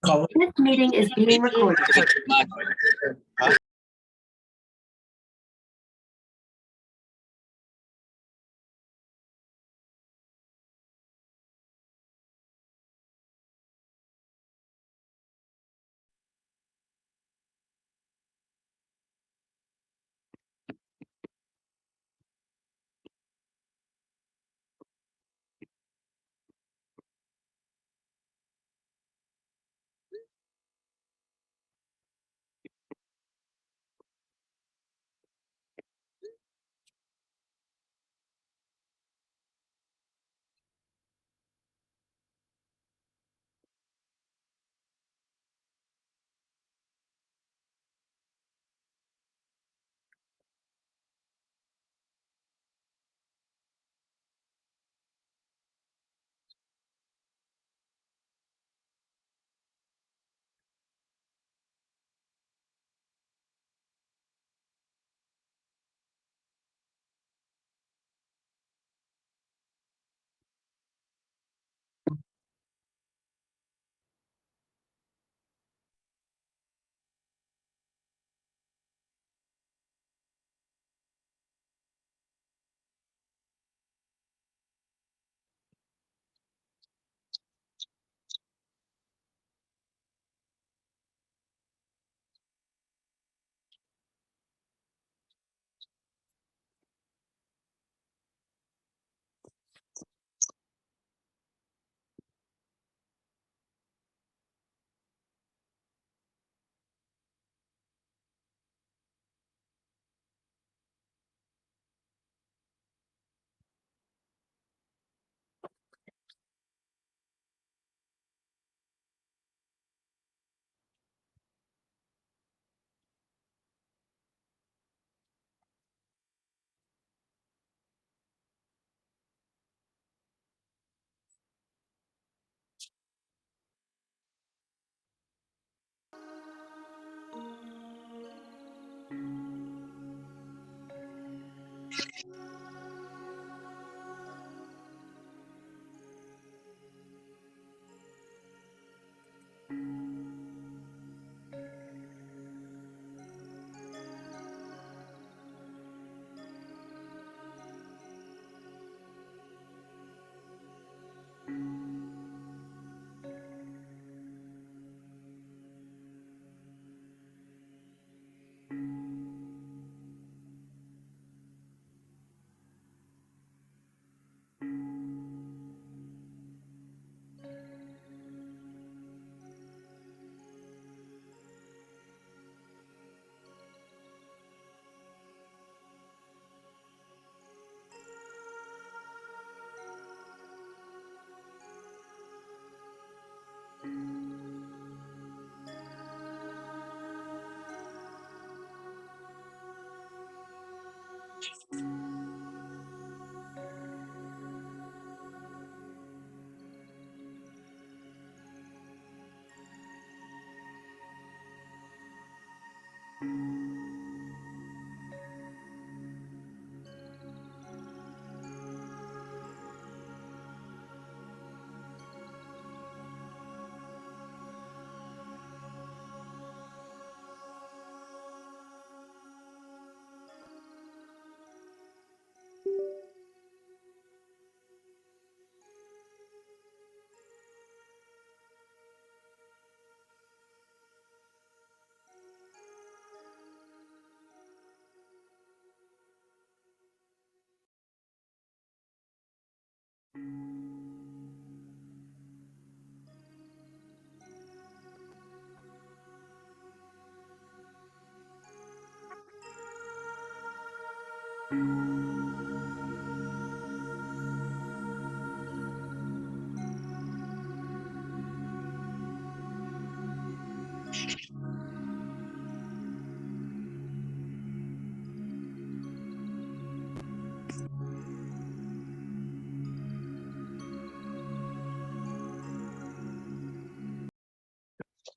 This meeting is being recorded.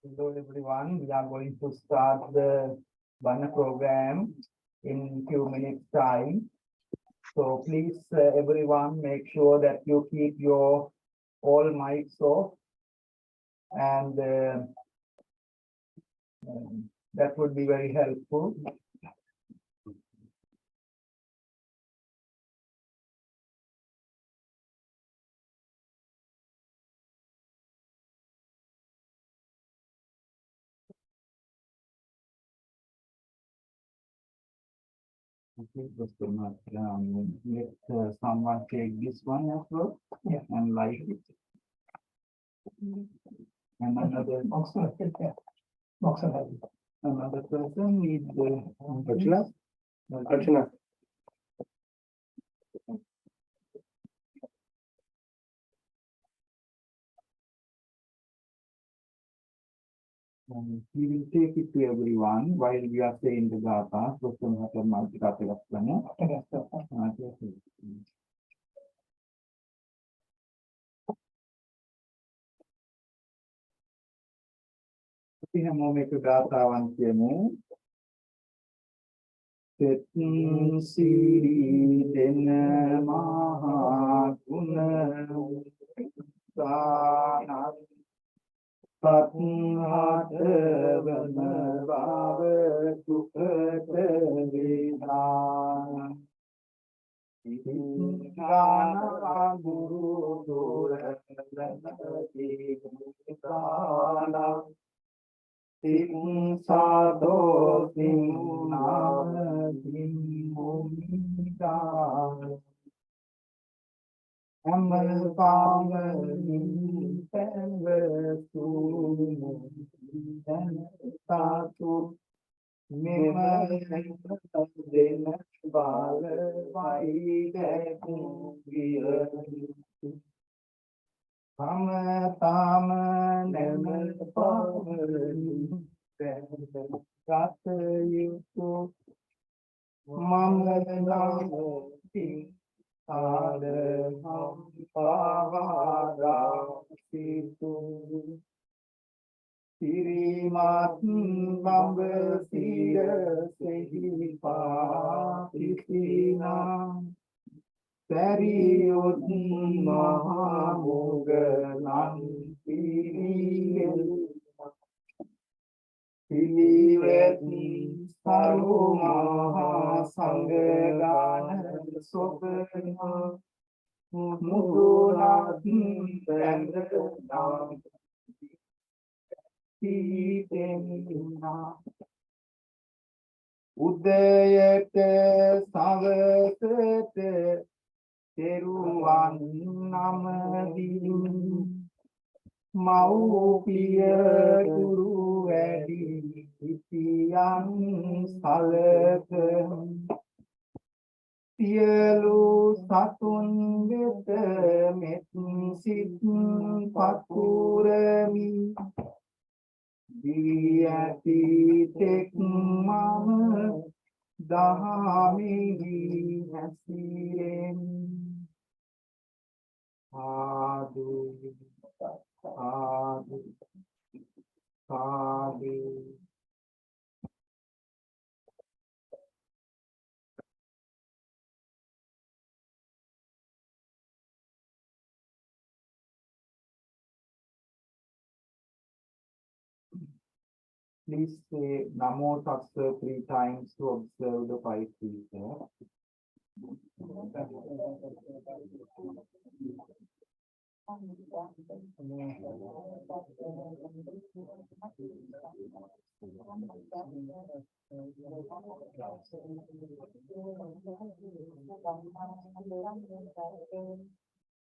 Hello everyone, we are going to start the Dhamma program in few minutes time. So please everyone make sure that you keep your all mics off and That would be very helpful. Okay, just a minute. Let someone take this one as well, and like it. And another another person with the Archana. We will take it to everyone while we are saying the Gatha. So, අපි හැමෝම එක ගාථාවන් කියමු. තෙත් සීරි දෙන මහා ගුණ උදානත් පත්හත වන බව සුඛත වේදාන ඉතිංගානා ගුරු දෝරණති ගුණානා Sado Simna Simumita Amal Pamani Penvesu Tatu Mimana Bala Vaidekuya Tama Nemal Pamani Katayutu Mamanati Adaham Pavadasitu Sirimat Bambasira Sehipa Tisina Period Mahamoganan Piriyel Pilivet Sarumaha Sangagana Sopena Mudunat Pendam Pitena Udayate Savasate Teruan Namadin Maupiya Guru Edi Itiyan Salaka Sielu Satun Vita Metin Sit Paturami Diyati Tek Mama Dahami Hasiren Adu Adu Adu Please say Namo Tassa 3 times to observe the 5 precepts.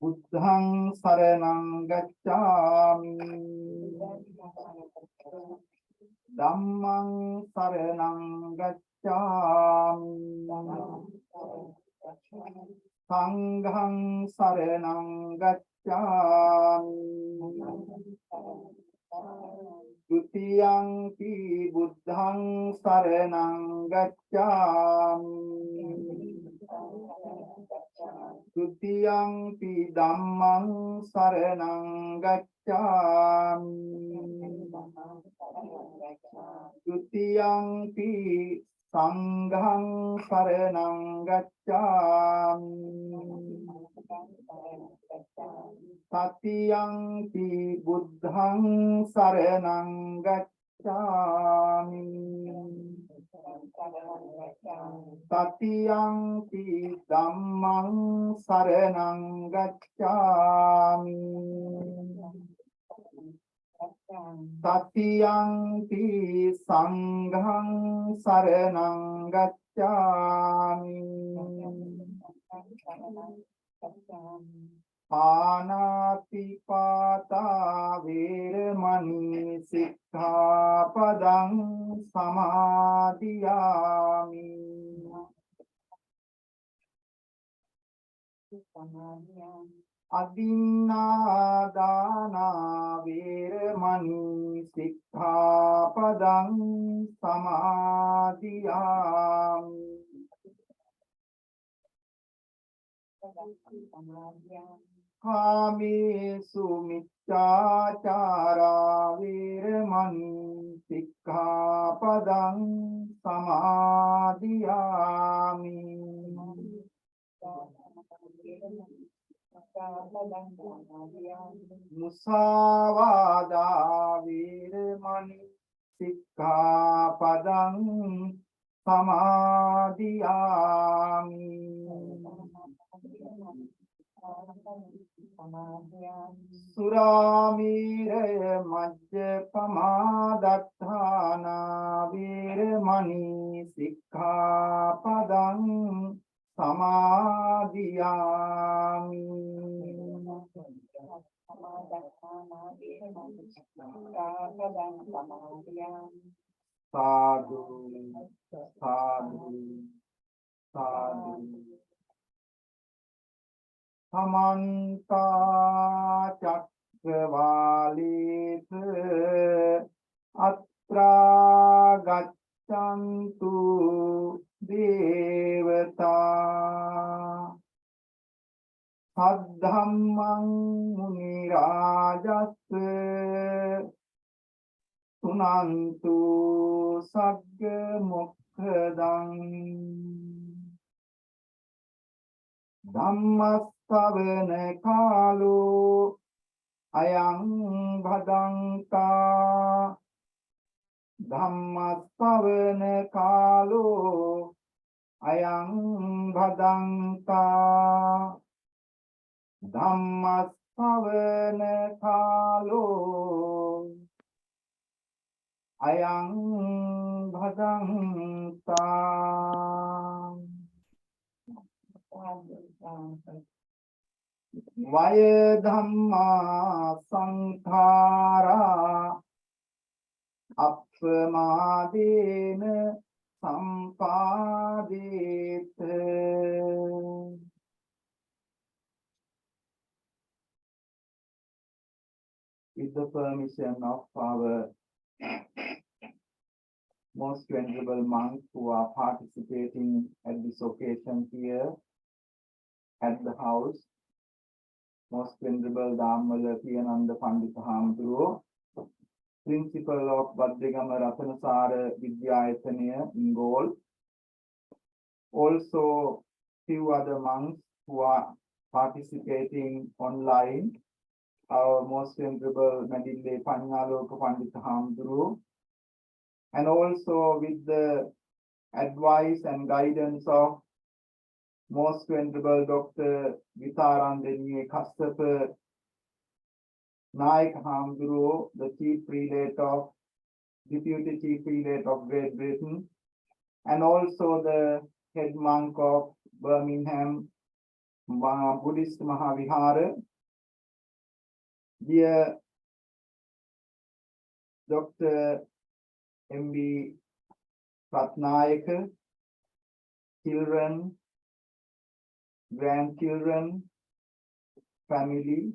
Buddhaṃ saraṇaṃ gacchāmi Dhammaṃ saraṇaṃ gacchāmi Sangham saranam gacchāmi Dutiyampi buddham saranam gacchāmi Dutiyampi dhammam saranam gacchāmi Dutiyampi sangham saranam gacchāmi Tatiyampi buddham saranam gacchāmi Tatiyampi dhammang saranang gacchāmi Tatiyampi sanghang saranang gacchāmi Pānātipātā vīramani sikkhapadang samādhiyāmi Adinādāna vīramani sikkhapadang samādhiyāmi Kāmesu miccācārā vīramani sikkhapadang samādhiyāmi Musāvādā vīramani sikkhapadang samādhiyāmi Suramīraya majjapamādetthāna vīramani sikkhapadang samādhiyāmi Sadhu, sadhu, sadhu Samanta cakkavālesu atra gaccantu devatā saddhammang munirājassa sunantu sagga mokkhadan Dhammasavana kālo ayang bhadantā Dhammasavana kālo ayang bhadantā Dhammasavana kālo ayang bhadantā vayadhammā sankhārā appamādena saṃpadethā With the permission of our most venerable monks who are participating at this occasion here at the house, most venerable Dhamma Pandita principal of Bhadregama Ratanasara Vidyayathanaya in Galle, also few other monks who are participating online, our most venerable Madille Panyaloka Pandita Hamduru, and also with the advice and guidance of most venerable Dr. Vitarandaniye Kassapa Naik Hamduru, the chief prelate of deputy chief prelate of Great Britain, and also the head monk of Birmingham Buddhist Mahavihara, dear Dr. M.B. Ratnayaka, children, grandchildren, family,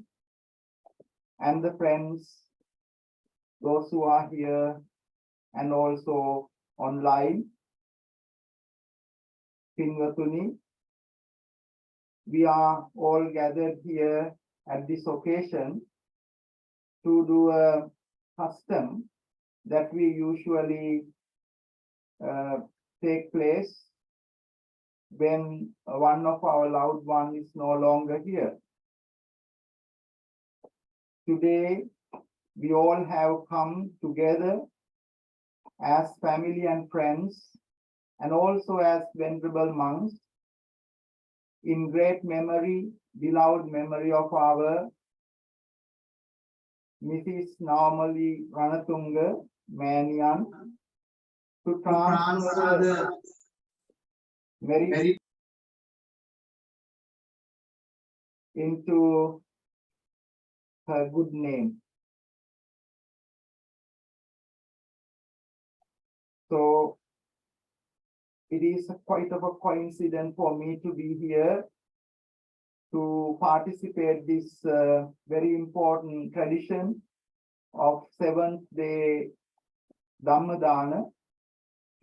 and the friends, those who are here and also online. Pinvatuni, we are all gathered here at this occasion to do a custom that we usually take place when one of our loved one is no longer here. Today, we all have come together as family and friends, and also as venerable monks, in great memory, beloved memory of our Mrs. Nawamalie Ranathunga, Manian, to transfer the merit into her good name. So it is quite of a coincidence for me to be here to participate this very important tradition of seventh day Dhammadana.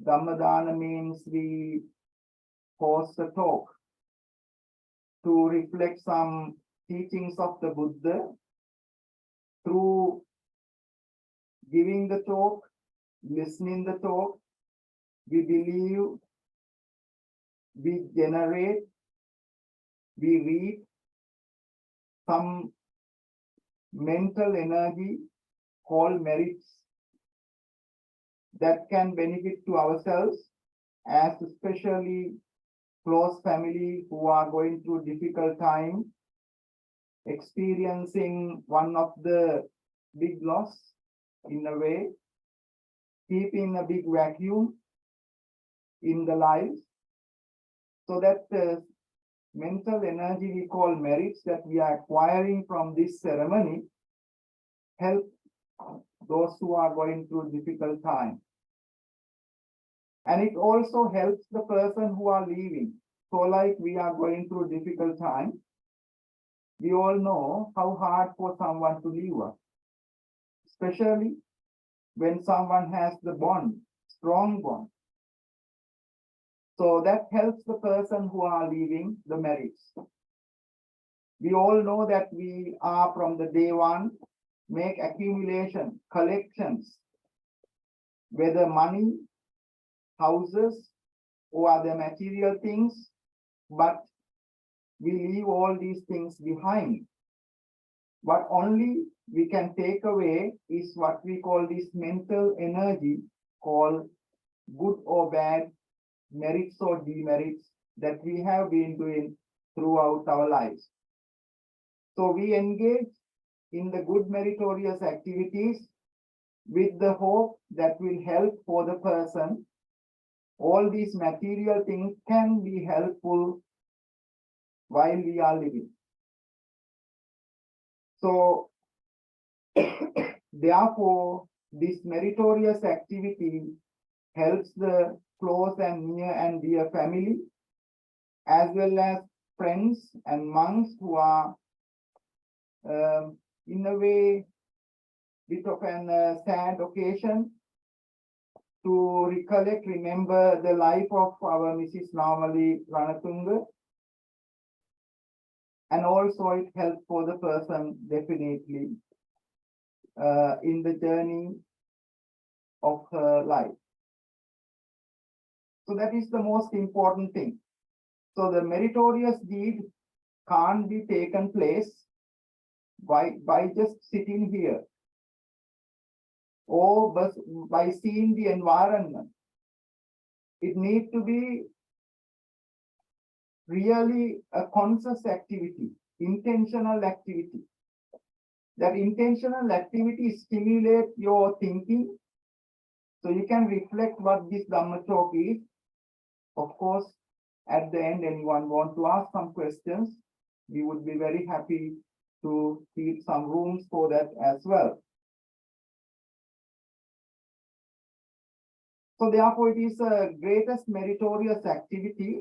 Dhammadana means we host a talk to reflect some teachings of the Buddha through giving the talk, listening the talk. We believe, we generate, we read some mental energy called merits that can benefit to ourselves, as especially close family who are going through difficult time, experiencing one of the big loss in a way, keeping a big vacuum in the lives, so that the mental energy we call merits that we are acquiring from this ceremony help those who are going through difficult time. And it also helps the person who are leaving. So like we are going through difficult time, we all know how hard for someone to leave us, especially when someone has the bond, strong bond. So that helps the person who are leaving the merits. We all know that we are from the day one, make accumulation, collections, whether money, houses, or other material things, but we leave all these things behind. What only we can take away is what we call this mental energy, called good or bad, merits or demerits, that we have been doing throughout our lives. So we engage in the good meritorious activities with the hope that will help for the person. All these material things can be helpful while we are living. So therefore, this meritorious activity helps the close and near and dear family, as well as friends and monks who are in a way bit of an sad occasion to recollect, remember the life of our Mrs. Nawamalie Ranathunga. And also it helps for the person definitely in the journey of her life. So that is the most important thing. So the meritorious deed can't be taken place by just sitting here or by seeing the environment. It needs to be really a conscious activity, intentional activity. That intentional activity stimulates your thinking, so you can reflect what this Dhamma talk is. Of course, at the end, anyone want to ask some questions, we would be very happy to keep some rooms for that as well. So therefore, it is the greatest meritorious activity.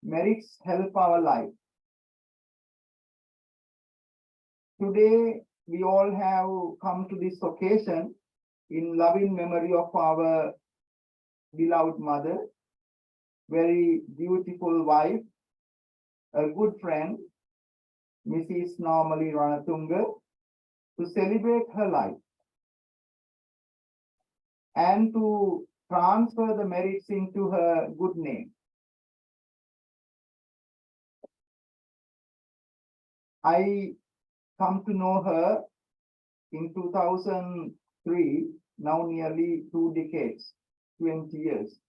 Merits help our life. Today, we all have come to this occasion in loving memory of our beloved mother, very beautiful wife, a good friend, Mrs. Nawamalie Ranathunga, to celebrate her life and to transfer the merits into her good name. I come to know her in 2003 now nearly 2 decades, 20 years.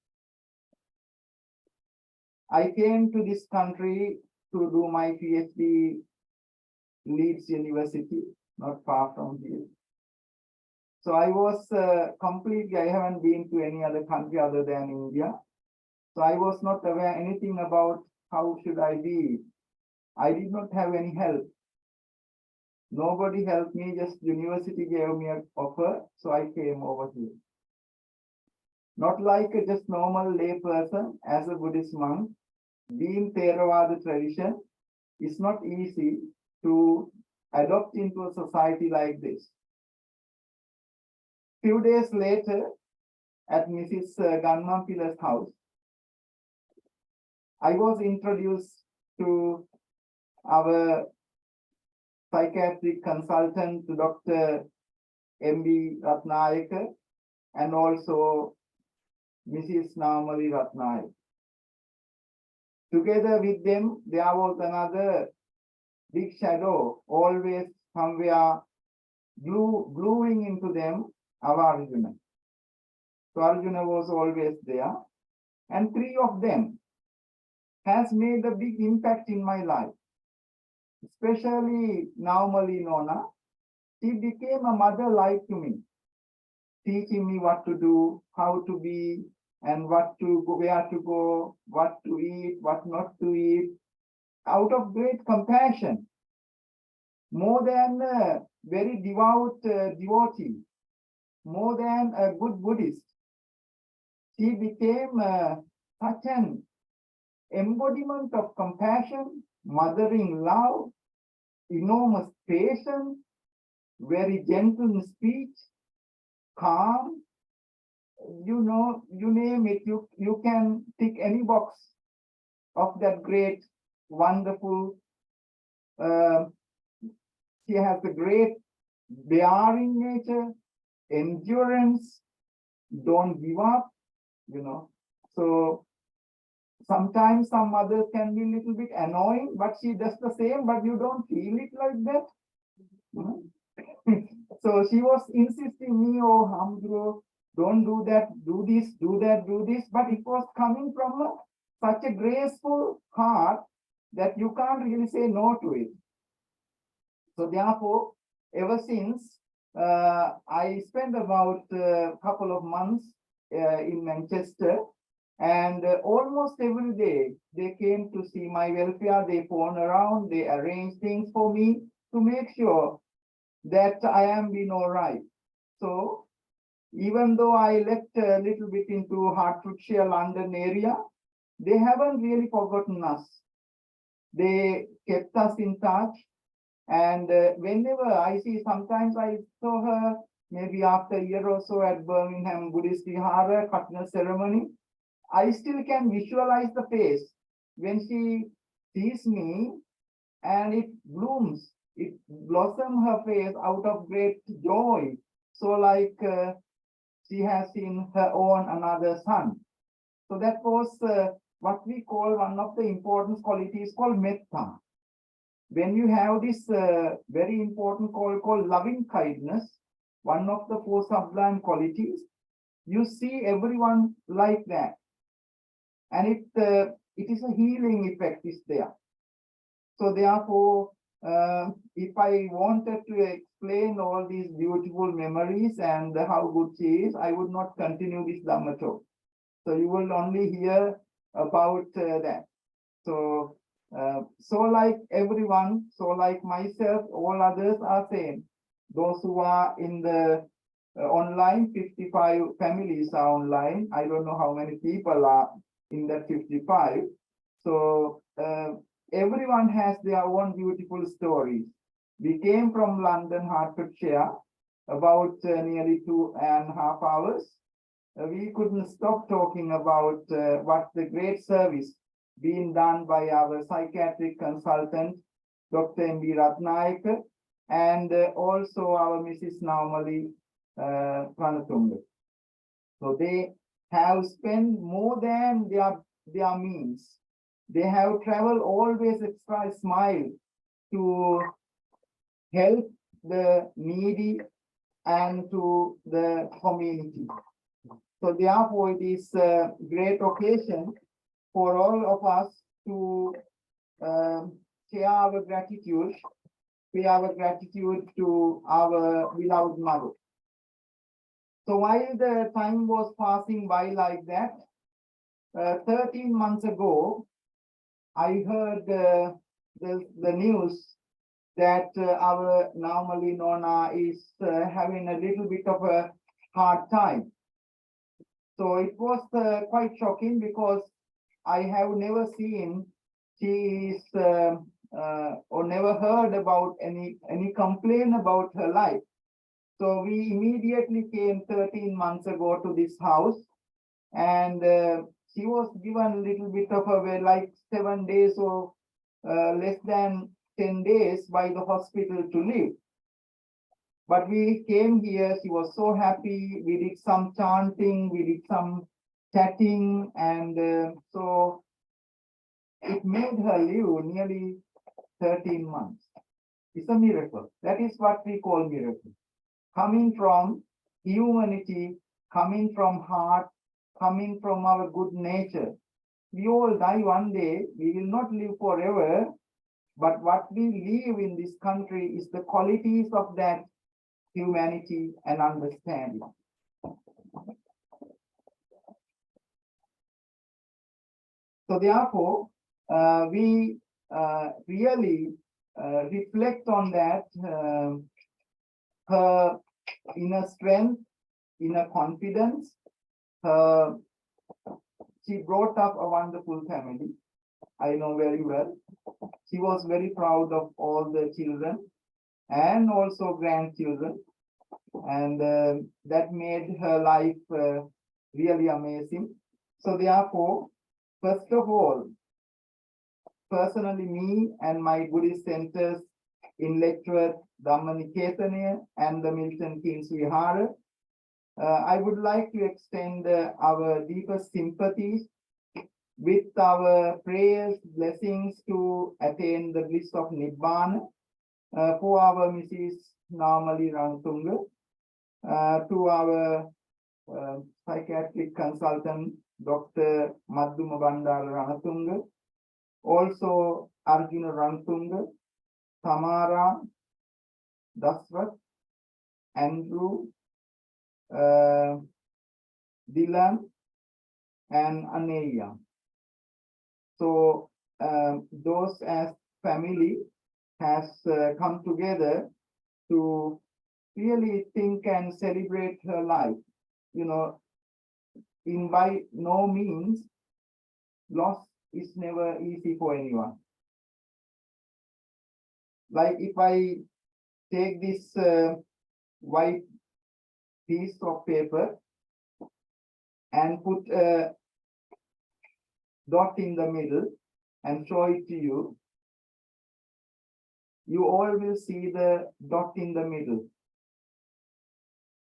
I came to this country to do my PhD Leeds University, not far from here. So I was completely, I haven't been to any other country other than India. So I was not aware anything about how should I be. I did not have any help. Nobody helped me, just university gave me an offer, so I came over here. Not like a just normal lay person, as a Buddhist monk, being Theravada tradition, it's not easy to adopt into a society like this. Few days later, at Mrs. Ganmampila's house, I was introduced to our psychiatric consultant, Dr. M.B. Ratnayaka, and also Mrs. Nawamalie Ranathunga. Together with them, there was another big shadow, always somewhere gluing into them, our Arjuna. So Arjuna was always there. And 3 of them has made a big impact in my life. Especially Nawamalie Nona, she became a mother like to me, teaching me what to do, how to be, and what to go, where to go, what to eat, what not to eat, out of great compassion. More than a very devout devotee, more than a good Buddhist, she became such an embodiment of compassion, mothering love, enormous patience, very gentle in speech, calm. You know, you name it, you can tick any box of that great, wonderful. She has a great bearing nature, endurance, don't give up, you know. So sometimes some mothers can be a little bit annoying, but she does the same, but you don't feel it like that. So she was insisting me, oh, Hamdro, don't do that, do this, do that, do this. But it was coming from such a graceful heart that you can't really say no to it. So therefore, ever since, I spent about a couple of months in Manchester, and almost every day they came to see my welfare. They phone around, they arrange things for me to make sure that I am being all right. So even though I left a little bit into Hertfordshire, London area, they haven't really forgotten us. They kept us in touch. And whenever I see, sometimes I saw her maybe after a year or so at Birmingham Buddhist Vihara, Katna ceremony, I still can visualize the face when she sees me, and it blooms, it blossoms her face out of great joy. So like she has seen her own another son. So that was what we call one of the important qualities called metta. When you have this very important called loving kindness, one of the 4 sublime qualities, you see everyone like that. And it is a healing effect is there. So therefore, if I wanted to explain all these beautiful memories and how good she is, I would not continue this Dhamma talk. So you will only hear about that. So, so like everyone, so like myself, all others are same. Those who are in the online, 55 families are online. I don't know how many people are in that 55. So everyone has their own beautiful stories. We came from London, Hertfordshire, about nearly 2.5 hours. We couldn't stop talking about what the great service being done by our psychiatric consultant, Dr. M.B. Ratnayaka, and also our Mrs. Nawamalie Ranathunga. So they have spent more than their means. They have traveled always extra smile to help the needy, and to the community. So therefore, it is a great occasion for all of us to share our gratitude, pay our gratitude to our beloved mother. So while the time was passing by like that, 13 months ago, I heard the news that our Nawamalie Nona is having a little bit of a hard time. So it was quite shocking because I have never seen she is or never heard about any complaint about her life. So we immediately came 13 months ago to this house, and she was given a little bit of a like 7 days or less than 10 days by the hospital to live. But we came here, she was so happy. We did some chanting, we did some chatting, and so it made her live nearly 13 months. It's a miracle. That is what we call miracle. Coming from humanity, coming from heart, coming from our good nature. We all die one day. We will not live forever. But what we live in this country is the qualities of that humanity and understanding. So therefore, we really reflect on that, her inner strength, inner confidence. She brought up a wonderful family. I know very well. She was very proud of all the children and also grandchildren. And that made her life really amazing. So therefore, first of all, personally me and my Buddhist centers in Letchworth, Dhamma Nikethanaya and the Milton Keynes Vihara, I would like to extend our deepest sympathies with our prayers, blessings to attain the bliss of Nibbana for our Mrs. Nawamalie Ranathunga, to our psychiatric consultant, Dr. Madduma Bandara Ranathunga, also Arjuna Ranathunga, Samara, Daswath, Andrew, Dylan, and Aneya. So those as family has come together to really think and celebrate her life. You know, in by no means, loss is never easy for anyone. Like if I take this white piece of paper and put a dot in the middle and show it to you, you all will see the dot in the middle.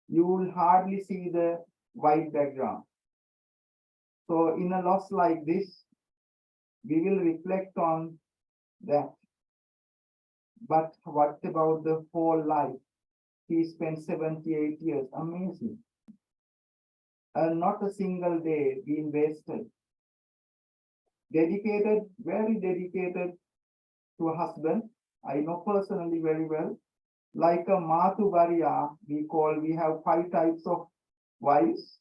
You will hardly see the white background. So in a loss like this, we will reflect on that. But what about the whole life? He spent 78 years. Amazing. Not a single day being wasted. Dedicated, very dedicated to a husband. I know personally very well. Like a Matu Variya, we have 5 types of wives.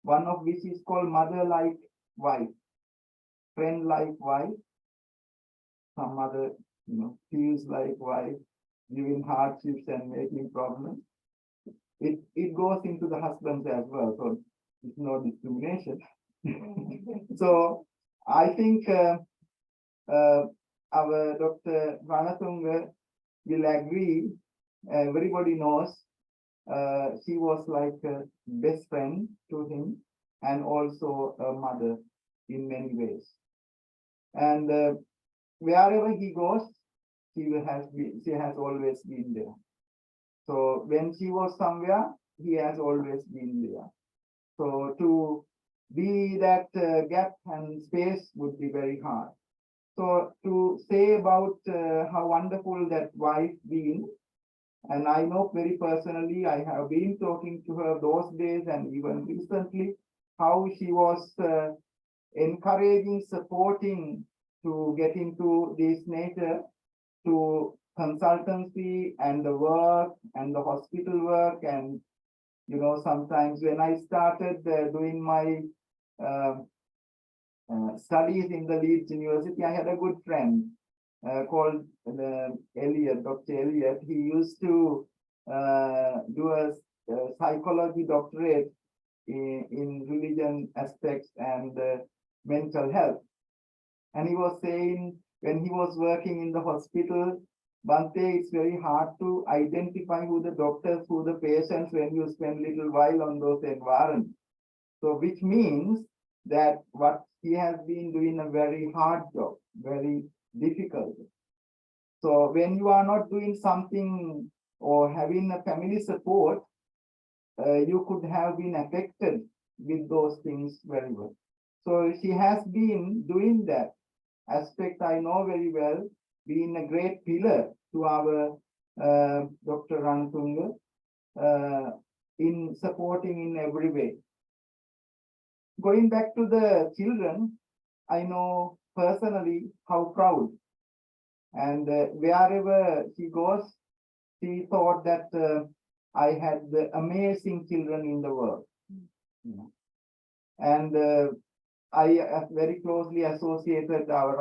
One of which is called mother-like wife, friend-like wife, some other, feels like wife, giving hardships and making problems. It goes into the husbands as well, so it's no discrimination. So I think our Dr. Ranathunga will agree. Everybody knows she was like a best friend to him and also a mother in many ways. And wherever he goes, she has always been there. So when she was somewhere, he has always been there. So to be that gap and space would be very hard. So to say about how wonderful that wife been, And I know very personally, I have been talking to her those days and even recently, how she was encouraging, supporting to get into this nature, to consultancy and the work and the hospital work. And sometimes when I started doing my studies in the Leeds University, I had a good friend called Elliot, Dr. Elliot. He used to do a psychology doctorate in religion aspects and mental health. And he was saying when he was working in the hospital, Bhante, it's very hard to identify who the doctors, who the patients when you spend little while on those environments. So which means that what he has been doing a very hard job, very difficult. So when you are not doing something or having a family support, you could have been affected with those things very well. So she has been doing that aspect, I know very well, being a great pillar to our Dr. Ranathunga in supporting in every way. Going back to the children, I know personally how proud, and wherever she goes, she thought that I had the amazing children in the world. And I very closely associated our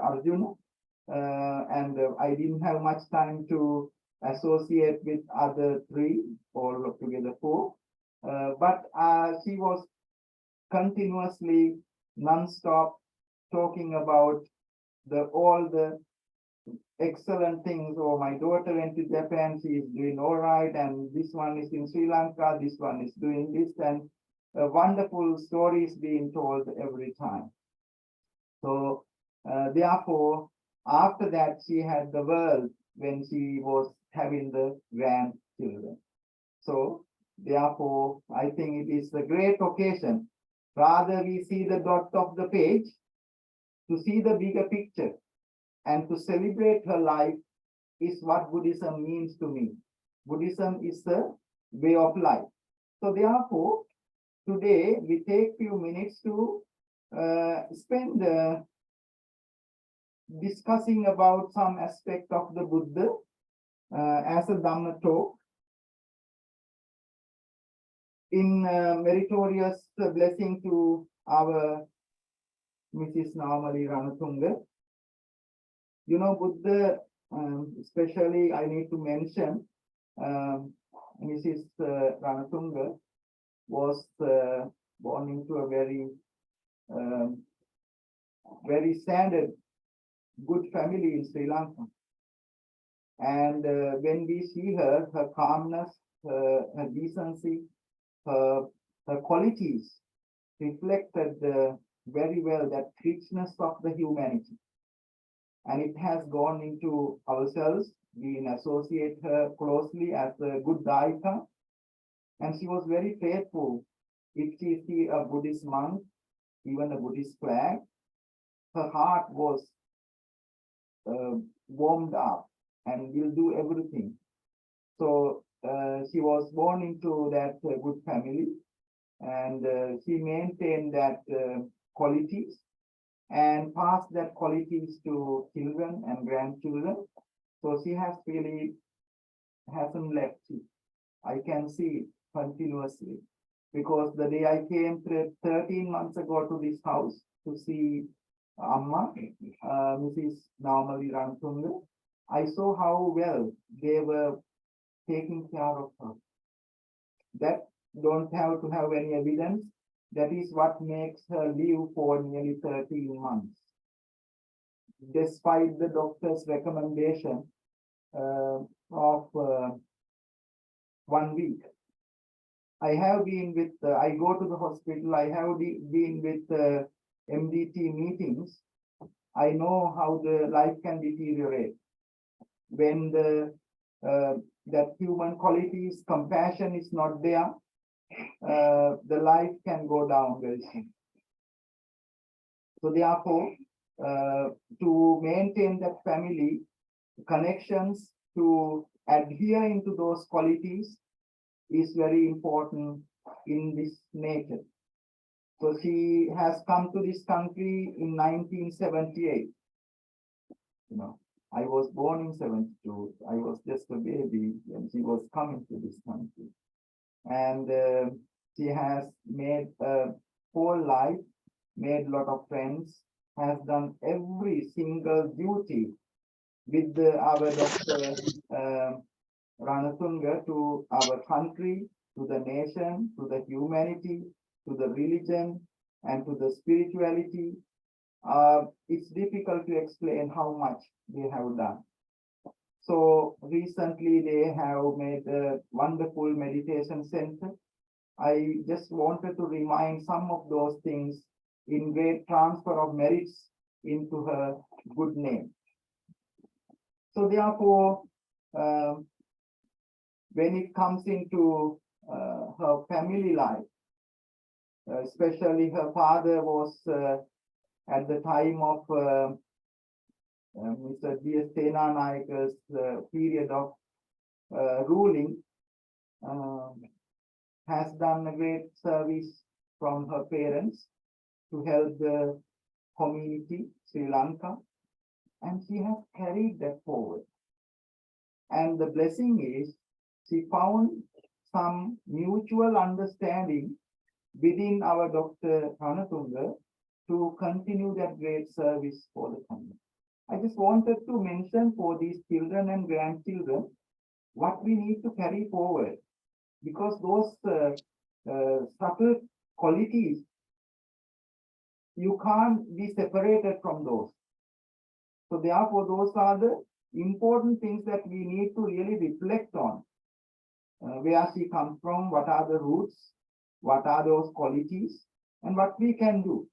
Arjuna, and I didn't have much time to associate with other three, or together four, but she was continuously non-stop talking about all the excellent things. Oh, my daughter went to Japan, she is doing all right, and this one is in Sri Lanka, this one is doing this, and wonderful stories being told every time. So therefore, after that, she had the world when she was having the grandchildren. So therefore, I think it is a great occasion. Rather, we see the dot of the page to see the bigger picture and to celebrate her life is what Buddhism means to me. Buddhism is the way of life. So therefore, today we take few minutes to spend discussing about some aspect of the Buddha as a Dhamma talk. In meritorious blessing to our Mrs. Nawamalie Ranathunga. Buddha, especially I need to mention, Mrs. Ranathunga was born into a very standard, good family in Sri Lanka. And when we see her, her calmness, her decency, her qualities reflected very well that richness of the humanity. And it has gone into ourselves. We associate her closely as a good Daika. And she was very faithful. If she see a Buddhist monk, even a Buddhist flag, her heart was warmed up and will do everything. So she was born into that good family, and she maintained that qualities and passed that qualities to children and grandchildren. So she has really hasn't left it. I can see continuously, because the day I came 13 months ago to this house to see Amma, Mrs. Nawamalie Ranathunga, I saw how well they were taking care of her. That don't have to have any evidence. That is what makes her live for nearly 13 months. Despite the doctor's recommendation of 1 week. I have been with, I go to the hospital, I have been with MDT meetings. I know how the life can deteriorate. When that human qualities, compassion is not there, the life can go down very soon. So therefore, to maintain that family connections, to adhering to those qualities is very important in this nature. So she has come to this country in 1978. You know, I was born in 72. I was just a baby when she was coming to this country. And she has made a whole life, made a lot of friends, has done every single duty with our Dr. Ranathunga to our country, to the nation, to the humanity, to the religion, and to the spirituality. It's difficult to explain how much they have done. So recently they have made a wonderful meditation center. I just wanted to remind some of those things in great transfer of merits into her good name. So therefore, when it comes into her family life, especially her father was at the time of Mr. Nikethanayaka's period of ruling, has done a great service from her parents to help the community, Sri Lanka, and she has carried that forward. And the blessing is she found some mutual understanding within our Dr. Ranathunga to continue that great service for the country. I just wanted to mention for these children and grandchildren what we need to carry forward, because those subtle qualities, you can't be separated from those. So therefore, those are the important things that we need to really reflect on. Where she comes from, what are the roots, what are those qualities, and what we can do.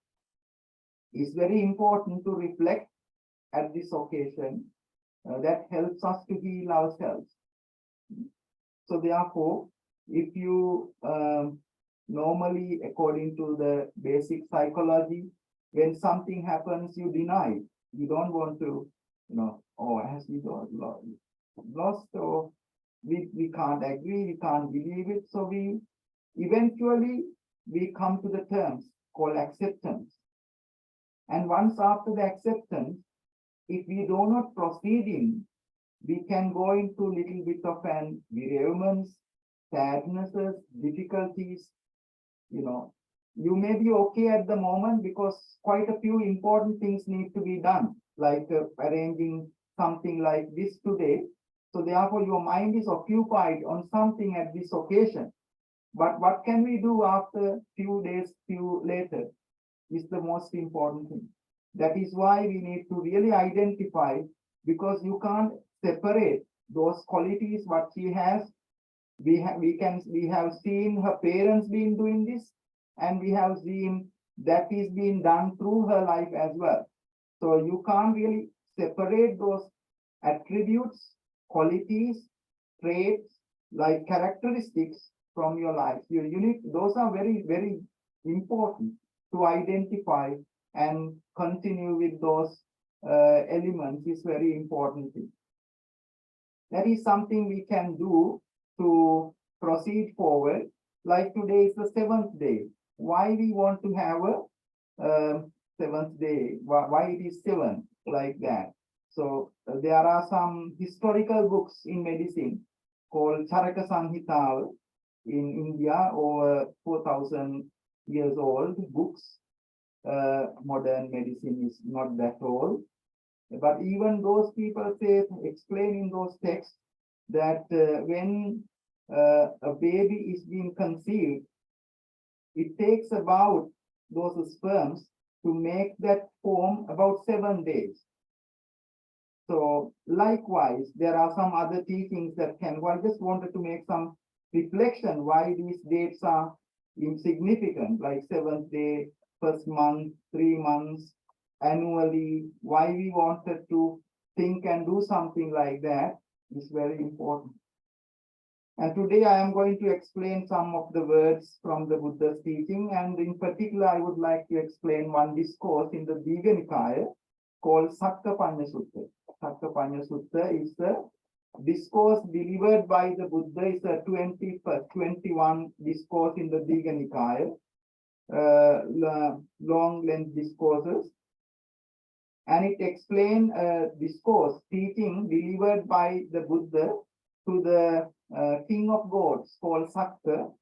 It's very important to reflect at this occasion. That helps us to heal ourselves. So therefore, if you normally, according to the basic psychology, when something happens, you deny it. You don't want to, oh, has he lost, or we can't agree, we can't believe it. So we eventually come to the terms called acceptance. And once after the acceptance, if we do not proceed in, we can go into a little bit of an bereavements, sadnesses, difficulties. You may be okay at the moment because quite a few important things need to be done, like arranging something like this today. So therefore, your mind is occupied on something at this occasion. But what can we do after few days, few later is the most important thing. That is why we need to really identify, because you can't separate those qualities what she has. We have seen her parents been doing this, and we have seen that is being done through her life as well. So you can't really separate those attributes, qualities, traits, like characteristics from your life. Those are very, very important to identify and continue with those elements is very important thing. That is something we can do to proceed forward. Like today is the 7th day. Why we want to have a 7th day? Why it is 7 like that? So there are some historical books in medicine called Charaka Samhita in India, over 4,000 years old books. Modern medicine is not that old, but even those people explain in those texts that when a baby is being conceived, it takes about those sperms to make that form about 7 days. So likewise, there are some other teachings that I just wanted to make some reflection why these dates are insignificant, like 7th day, 1st month, 3 months, annually. Why we wanted to think and do something like that is very important. And today I am going to explain some of the words from the Buddha's teaching, and in particular I would like to explain one discourse in the Digha Nikaya called Sakkapanya Sutta. Sakkapanya Sutta is the discourse delivered by the Buddha is a 21 discourse in the Digha Nikaya, long length discourses. And it explains a discourse, teaching delivered by the Buddha to the king of gods called Sakka.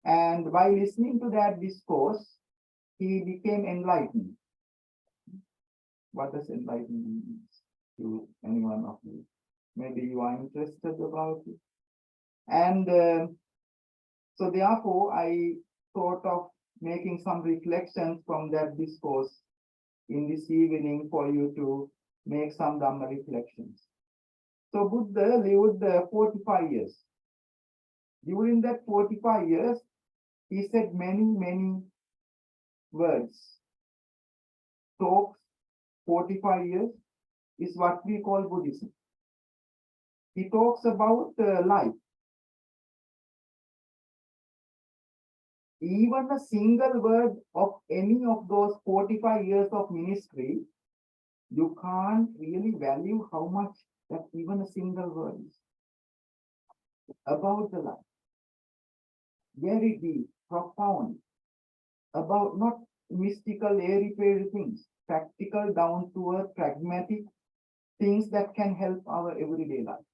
And by listening to that discourse, he became enlightened. What does enlightenment mean to anyone of you? Maybe you are interested about it. And so therefore, I thought of making some reflections from that discourse in this evening for you to make some Dhamma reflections. So Buddha lived 45 years. During that 45 years, he said many words. Talks, 45 years is what we call Buddhism. He talks about life. Even a single word of any of those 45 years of ministry, you can't really value how much that even a single word is about the life. Very deep, profound, about not mystical, airy-fairy things, practical, down-to-earth, pragmatic things that can help our everyday life.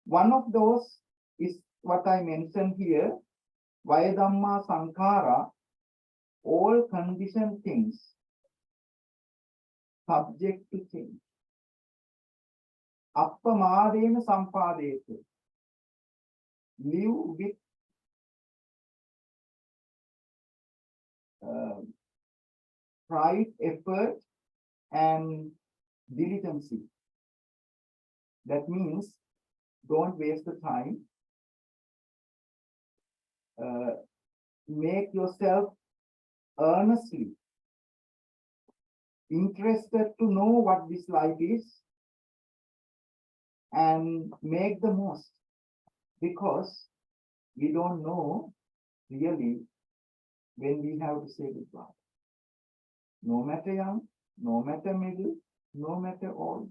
One of those is what I mentioned here, vayadhammā sankhārā, all conditioned things subject to change. Appamādena saṃpadethā, live with pride, effort, and diligence. That means don't waste the time. Make yourself earnestly interested to know what this life is and make the most, because we don't know really when we have to say goodbye. No matter young, no matter middle, no matter old,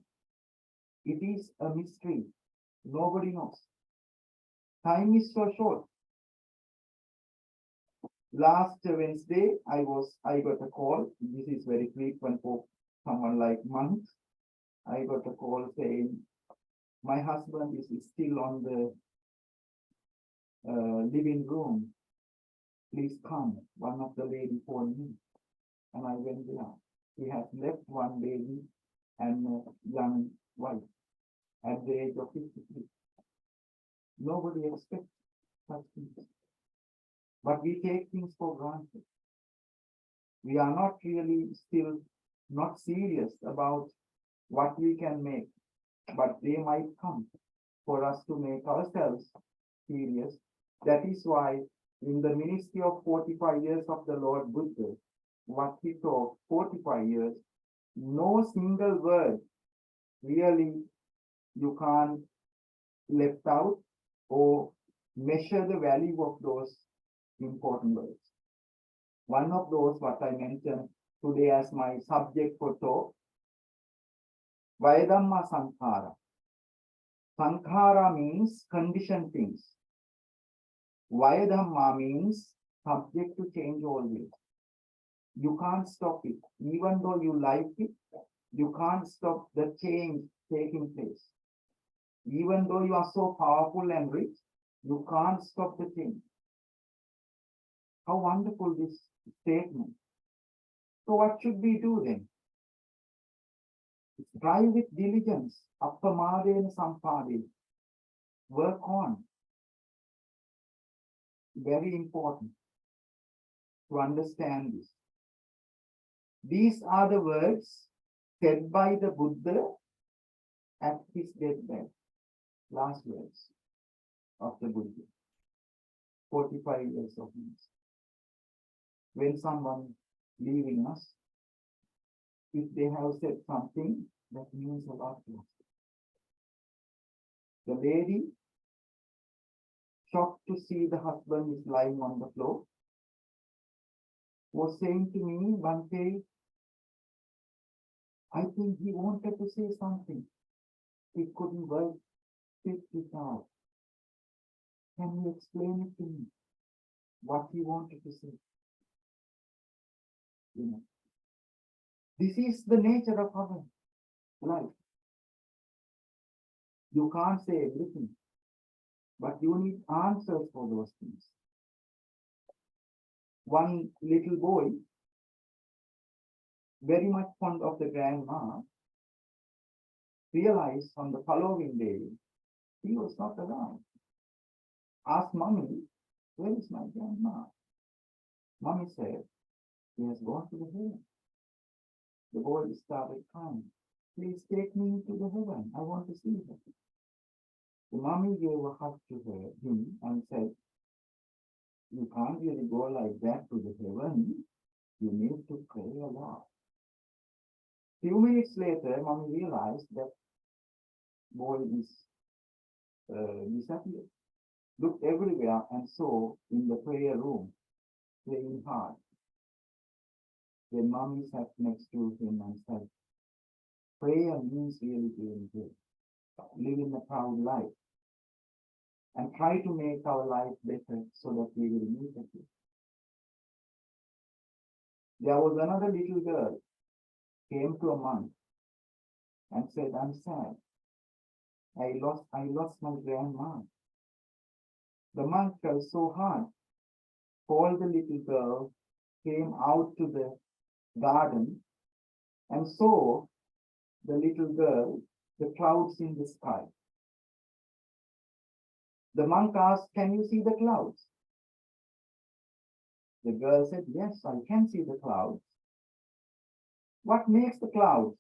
it is a mystery. Nobody knows. Time is so short. Last Wednesday, I got a call. This is very frequent for someone like monks. I got a call saying, my husband is still on the living room. Please come. One of the lady phoned me. And I went there. He has left one baby and a young wife at the age of 53. Nobody expects such things. But we take things for granted. We are not really still not serious about what we can make, but they might come for us to make ourselves serious. That is why in the ministry of 45 years of the Lord Buddha, what he taught 45 years, no single word really you can't left out or measure the value of those important words. One of those what I mentioned today as my subject for talk, vayadhammā sankhārā. Sankhārā means conditioned things. Vayadhammā means subject to change always. You can't stop it. Even though you like it, you can't stop the change taking place. Even though you are so powerful and rich, you can't stop the change. How wonderful this statement. So what should we do then? Strive with diligence, appamādena saṃpadethā. Work on. Very important to understand this. These are the words said by the Buddha at his deathbed. Last words of the Buddha. 45 years of ministry. When someone leaving us, if they have said something, that means a lot to us. The lady, shocked to see the husband is lying on the floor, was saying to me, Bhante, I think he wanted to say something. He couldn't work it out. Can you explain it to me? What he wanted to say? You know, this is the nature of our life. You can't say everything, but you need answers for those things. One little boy, very much fond of the grandma, realized on the following day he was not around. Asked mommy, where is my grandma? Mommy said, he has gone to the heaven. The boy started crying. Please take me to the heaven. I want to see her. The mommy gave a hug to him and said, you can't really go like that to the heaven. You need to pray a lot. Few minutes later, mommy realized that boy is disappeared. Looked everywhere and saw in the prayer room, praying hard. Then mommy sat next to him and said, prayer means really doing good. Live in a proud life and try to make our life better so that we will meet again. There was another little girl came to a monk and said, I'm sad. I lost my grandma. The monk felt so hard. Called the little girl, came out to the garden and saw the little girl, the clouds in the sky. The monk asked, can you see the clouds? The girl said, yes, I can see the clouds. What makes the clouds?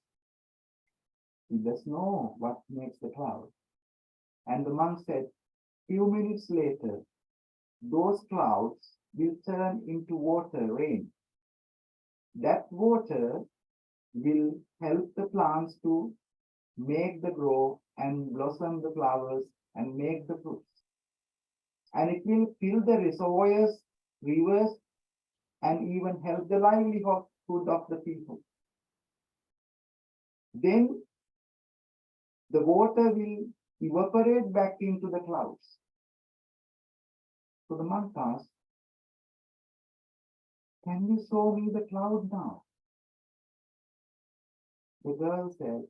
He does know what makes the clouds. And the monk said, few minutes later, those clouds will turn into water, rain. That water will help the plants to make the grow and blossom the flowers and make the fruits. And it will fill the reservoirs, rivers, and even help the livelihood of the people. Then the water will evaporate back into the clouds. So the monk asked, can you show me the cloud now? The girl said,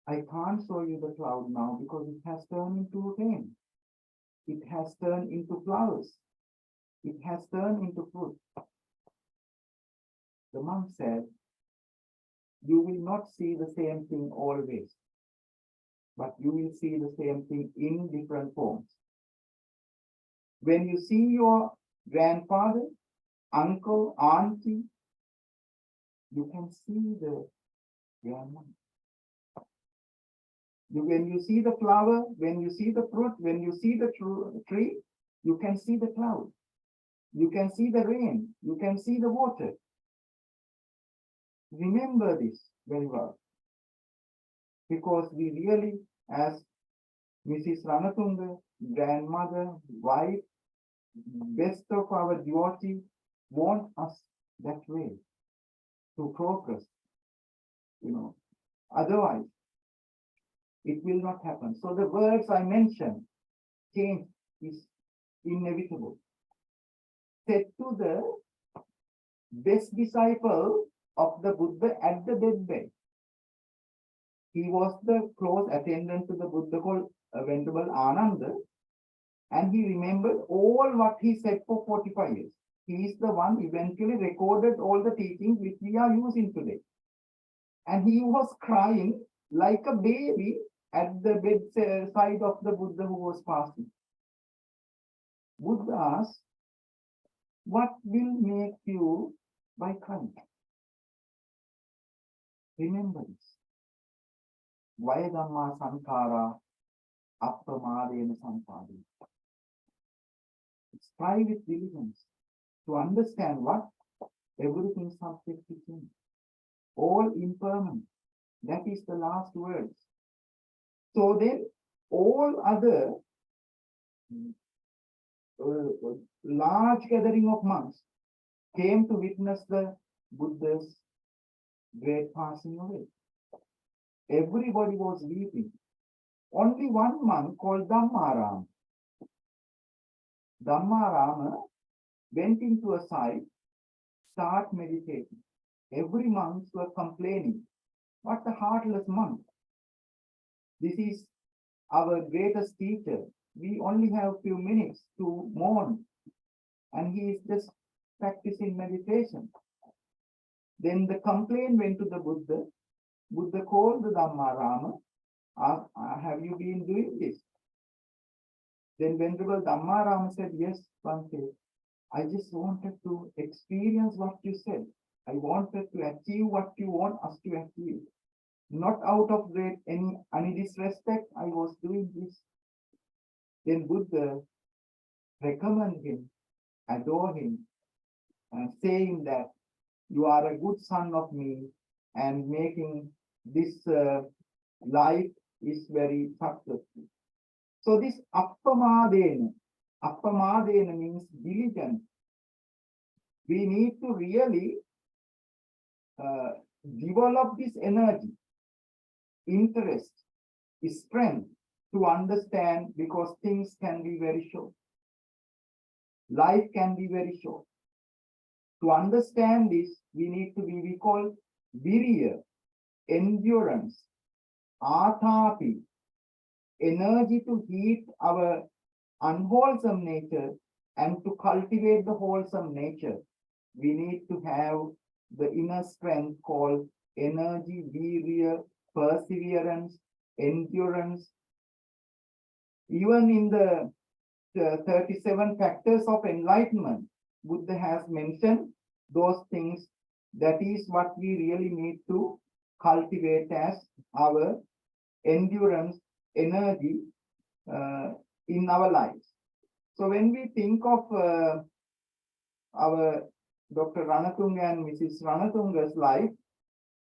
I can't show you the cloud now because it has turned into rain. It has turned into flowers. It has turned into fruit. The monk said, you will not see the same thing always, but you will see the same thing in different forms. When you see your grandfather, uncle, auntie, you can see the grandma. When you see the flower, when you see the fruit, when you see the tree, you can see the cloud. You can see the rain. You can see the water. Remember this very well. Because we really, as Mrs. Ranathunga, grandmother, wife, best of our devotee, want us that way to progress. Otherwise, it will not happen. So the words I mentioned, change is inevitable. Said to the best disciple of the Buddha at the deathbed. He was the close attendant to the Buddha called Venerable Ananda, and he remembered all what he said for 45 years. He is the one eventually recorded all the teachings which we are using today. And he was crying like a baby at the bedside of the Buddha who was passing. Buddha asked, what will make you by crying? Remember this. Vayadhammā sankhārā, appamādena saṃpadethā. Try with diligence to understand what everything is subject to change. All impermanent. That is the last words. So then all other large gathering of monks came to witness the Buddha's great passing away. Everybody was weeping. Only one monk called Dhamma went into a site, start meditating. Every monks were complaining, what a heartless monk. This is our greatest teacher. We only have few minutes to mourn, and he is just practicing meditation. Then the complaint went to the Buddha. Buddha called the Dhamma asked, have you been doing this? Then Venerable Dhamma said, yes, Bhante, I just wanted to experience what you said. I wanted to achieve what you want us to achieve. Not out of any disrespect, I was doing this. Then Buddha recommended him, adore him, saying that you are a good son of me and making this life is very successful. So this appamādena means diligence. We need to really develop this energy, interest, strength to understand, because things can be very short. Life can be very short. To understand this, we need to be, we call virya, endurance, atapi, energy to heat our unwholesome nature and to cultivate the wholesome nature. We need to have the inner strength called energy, virya, perseverance, endurance. Even in the 37 factors of enlightenment, Buddha has mentioned those things. That is what we really need to cultivate as our endurance, energy in our lives. So when we think of our Dr. Ranathunga and Mrs. Ranathunga's life,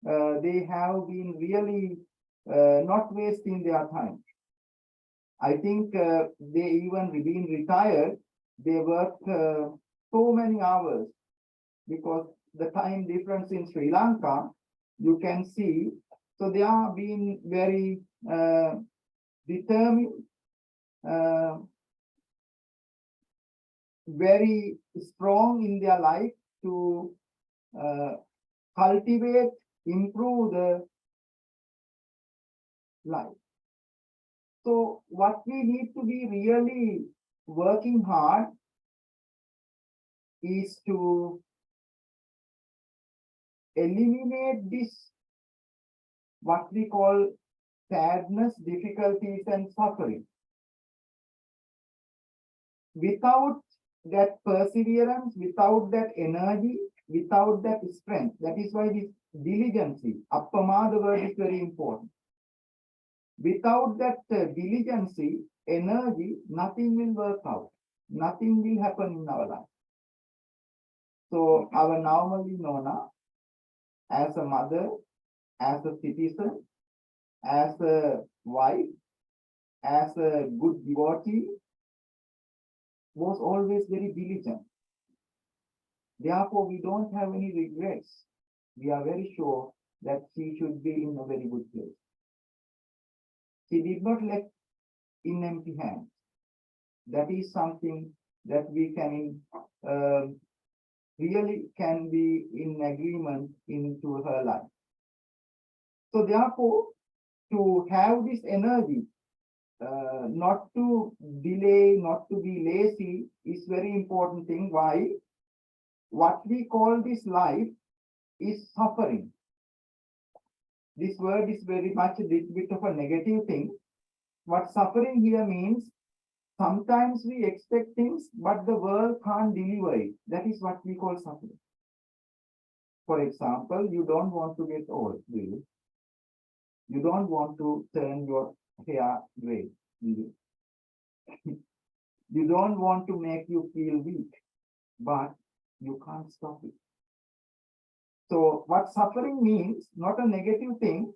they have been really not wasting their time. I think they even being retired, they work so many hours, because the time difference in Sri Lanka, you can see. So they are being very determined, very strong in their life to cultivate, improve the life. So what we need to be really working hard is to eliminate this, what we call sadness, difficulties, and suffering. Without that perseverance, without that energy, without that strength, that is why this diligence, appamādena word is very important. Without that diligence, energy, nothing will work out. Nothing will happen in our life. So our Nawamalie Nona, as a mother, as a citizen, as a wife, as a good devotee, was always very diligent. Therefore, we don't have any regrets. We are very sure that she should be in a very good place. She did not left in empty hands. That is something that we can really can be in agreement into her life. So therefore, to have this energy, not to delay, not to be lazy, is very important thing. Why? What we call this life is suffering. This word is very much a little bit of a negative thing. What suffering here means, sometimes we expect things, but the world can't deliver it. That is what we call suffering. For example, you don't want to get old, do you? You don't want to turn your hair gray, do you? You don't want to make you feel weak, but you can't stop it. So what suffering means, not a negative thing.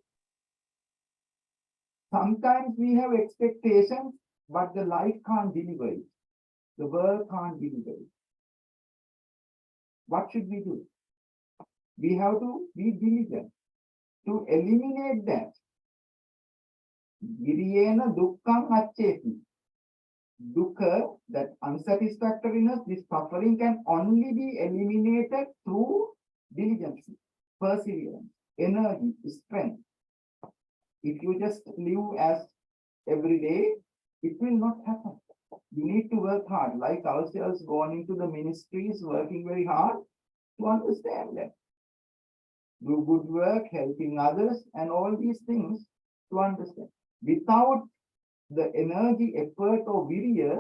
Sometimes we have expectations, but the life can't deliver it. The world can't deliver it. What should we do? We have to be diligent. to eliminate that. Viriyena dukkhaṃ accheti. Dukkha, that unsatisfactoriness, this suffering can only be eliminated through diligence, perseverance, energy, strength. If you just live as every day, it will not happen. You need to work hard, like ourselves going into the ministries, working very hard to understand that. Do good work, helping others, and all these things to understand. Without the energy, effort, or virya,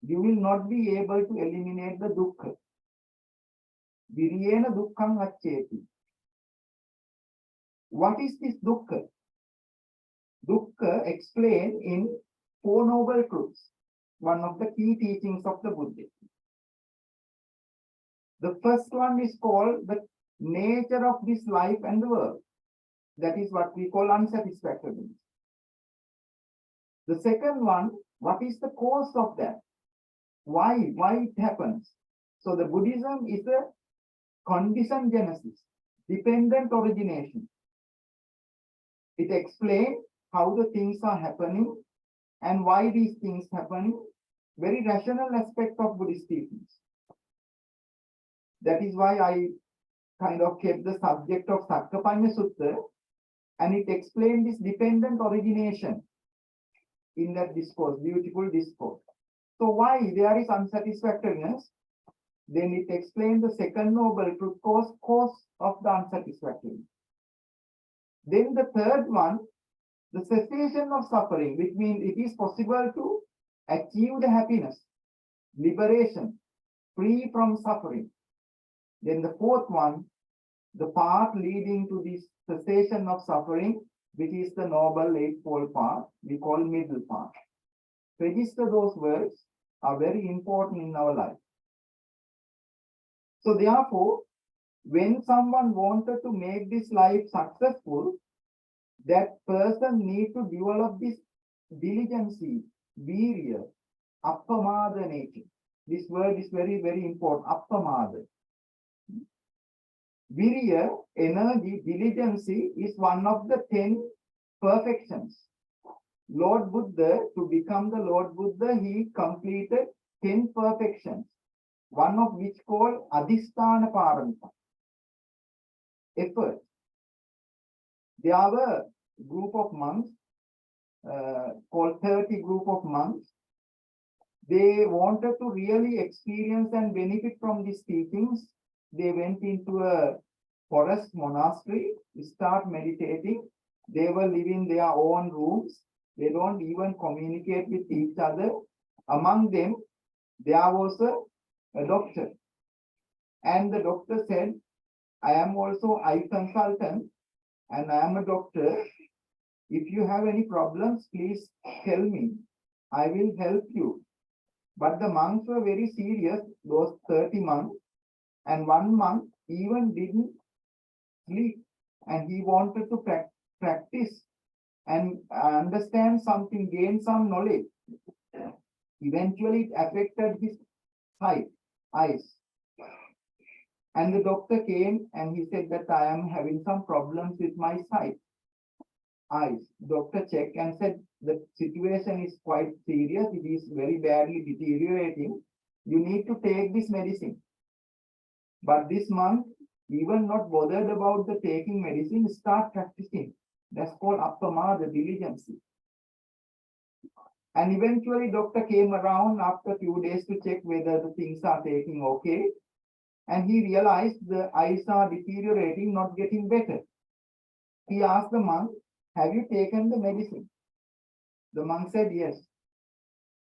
you will not be able to eliminate the dukkha. Viriyena dukkhaṃ accheti. What is this dukkha? Dukkha explained in Four Noble Truths, one of the key teachings of the Buddhist. The first one is called the nature of this life and the world. That is what we call unsatisfactoriness. The second one, what is the cause of that? Why it happens? So the Buddhism is a conditioned genesis, dependent origination. It explains how the things are happening and why these things happening. Very rational aspect of Buddhist teachings. That is why I kind of kept the subject of Sakkapanya Sutta, and it explained this dependent origination in that discourse, beautiful discourse. So why there is unsatisfactoriness? Then it explains the second noble truth, cause of the unsatisfactoriness. Then the third one, the cessation of suffering, which means it is possible to achieve the happiness, liberation, free from suffering. Then the fourth one, the path leading to this cessation of suffering, which is the noble eightfold path, we call middle path. Register those words are very important in our life. So therefore, when someone wanted to make this life successful, that person need to develop this diligence, virya, appamādena. This word is very, very important, appamādena. Virya, energy, diligence is one of the 10 perfections. Lord Buddha, to become the Lord Buddha, he completed 10 perfections, one of which called adhisthāna paramita, effort. There were a group of monks, called 30 group of monks. They wanted to really experience and benefit from these teachings. They went into a forest monastery, start meditating. They were living their own rooms. They don't even communicate with each other. Among them, there was a doctor. And the doctor said, I am also eye consultant and I am a doctor. If you have any problems, please tell me. I will help you. But the monks were very serious, those 30 monks. And one monk even didn't sleep, and he wanted to practice and understand something, gain some knowledge. Eventually, it affected his eyes. And the doctor came and he said that I am having some problems with my eyes. Doctor checked and said the situation is quite serious. It is very badly deteriorating. You need to take this medicine. But this monk, even not bothered about the taking medicine, start practicing. That's called appamādena, diligence. And eventually doctor came around after a few days to check whether the things are taking okay. And he realized the eyes are deteriorating, not getting better. He asked the monk, have you taken the medicine? The monk said yes.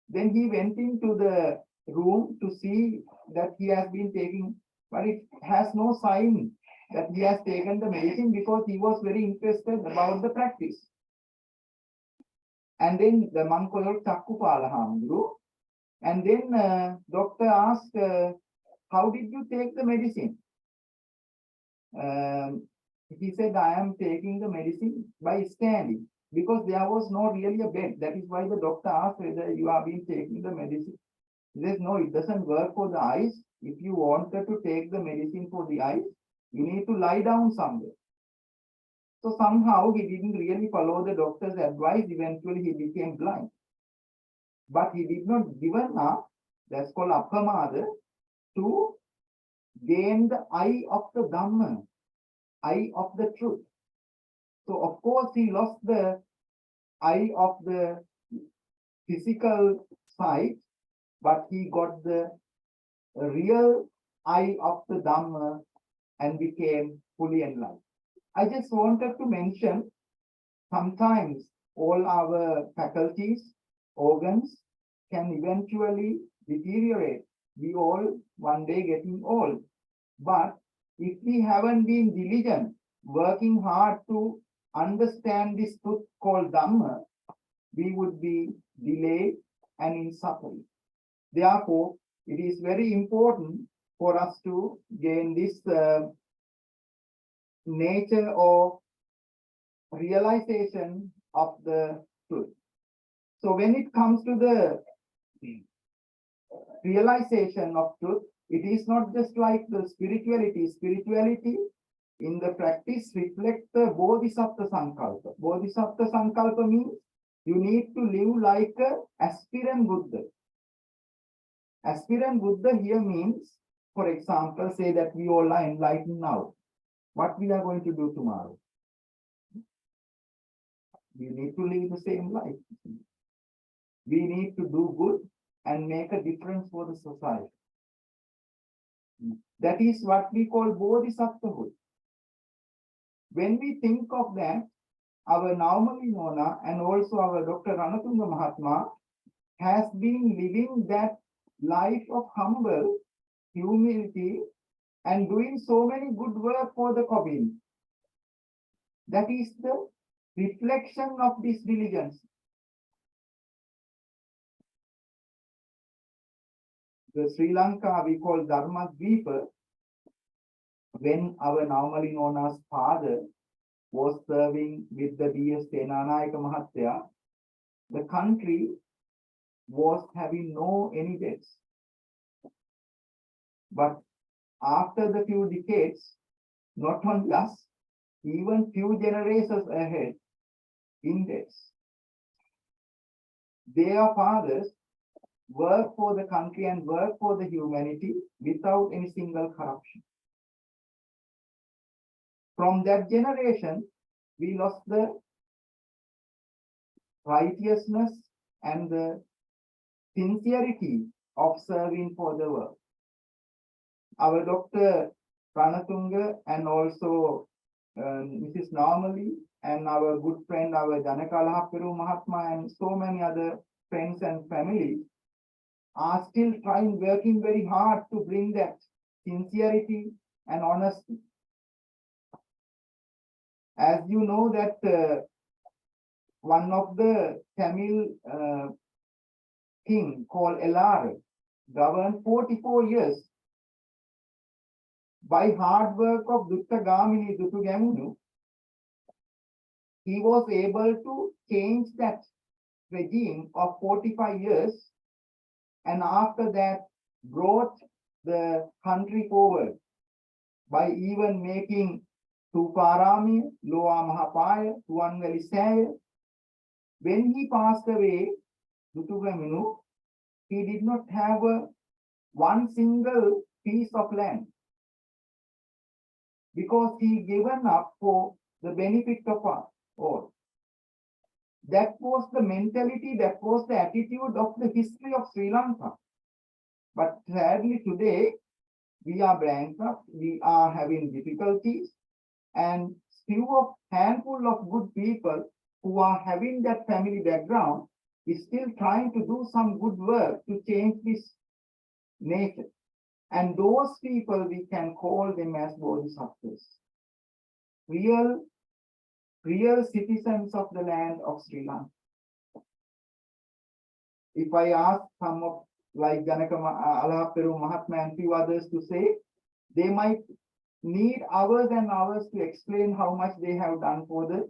Then he went into the room to see that he has been taking, but it has no sign that he has taken the medicine because he was very interested about the practice. And then the monk called Cakkupala. And then doctor asked, how did you take the medicine? He said, I am taking the medicine by standing, because there was no really a bed. That is why the doctor asked whether you have been taking the medicine. He says, no, it doesn't work for the eyes. If you wanted to take the medicine for the eyes, you need to lie down somewhere. So somehow he didn't really follow the doctor's advice. Eventually he became blind. But he did not give up, that's called appamādena, to gain the eye of the Dhamma, eye of the truth. So of course he lost the eye of the physical sight, but he got the real eye of the Dhamma and became fully enlightened. I just wanted to mention, sometimes all our faculties, organs can eventually deteriorate. We all one day getting old. But if we haven't been diligent, working hard to understand this truth called Dhamma, we would be delayed and in suffering. Therefore, it is very important for us to gain this nature of realization of the truth. So when it comes to the realization of truth, it is not just like the spirituality. Spirituality in the practice reflects the Bodhisattva Sankalpa. Bodhisattva Sankalpa means you need to live like an aspirant Buddha. Aspirant Buddha here means, for example, say that we all are enlightened now. What we are going to do tomorrow? We need to live the same life. We need to do good and make a difference for the society. That is what we call Bodhisattvahood. When we think of that, our Nawamalie Nona and also our Dr. Ranathunga Mahatma has been living that life of humble humility and doing so many good work for the community. That is the reflection of this diligence. The Sri Lanka we call Dharma Dvipa. When our Nawamalie Nona's father was serving with the B.S. Senanayaka Mahathya, the country was having no any debts. But after the few decades, not only us, even few generations ahead in debts. Their fathers work for the country and work for the humanity without any single corruption. From that generation, we lost the righteousness and the sincerity of serving for the world. Our Dr. Ranathunga and also Mrs. Nawamalie and our good friend, our Janakala Mahatma and so many other friends and families are still trying, working very hard to bring that sincerity and honesty. As you know that one of the Tamil king called Elara governed 44 years. By hard work of Dutta Gamini Dutugamunu, he was able to change that regime of 45 years and after that brought the country forward by even making Tuparami, Loa Mahapaya, Tuanveli Saya. When he passed away, Dutugamunu, he did not have one single piece of land, because he given up for the benefit of us all. That was the mentality, that was the attitude of the history of Sri Lanka. But sadly today, we are bankrupt, we are having difficulties, and handful of good people who are having that family background is still trying to do some good work to change this nature. And those people, we can call them as bodhisattvas, real citizens of the land of Sri Lanka. If I ask some of, like Janaka Alahaperu Mahatma and few others to say, they might need hours and hours to explain how much they have done for the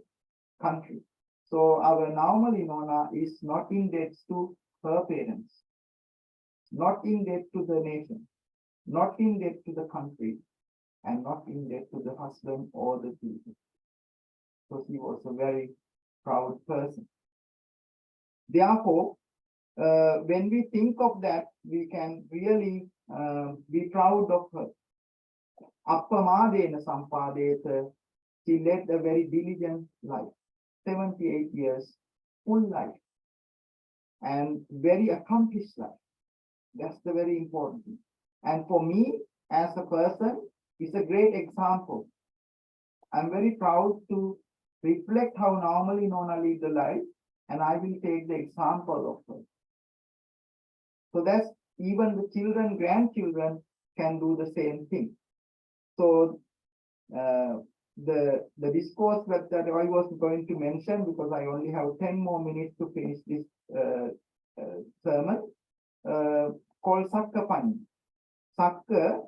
country. So our Nawamalie Nona is not in debt to her parents, not in debt to the nation, not in debt to the country, and not in debt to the husband or the children. because he was a very proud person. Therefore, when we think of that, we can really be proud of her. Appamādena saṃpadethā, she led a very diligent life, 78 years, full life, and very accomplished life. That's the very important thing. And for me, as a person, it's a great example. I'm very proud to reflect how normally Nona lead the life, and I will take the example of her. So that's even the children, grandchildren can do the same thing. So the discourse that I was going to mention, because I only have 10 more minutes to finish this sermon, called Sakkapani. Sakka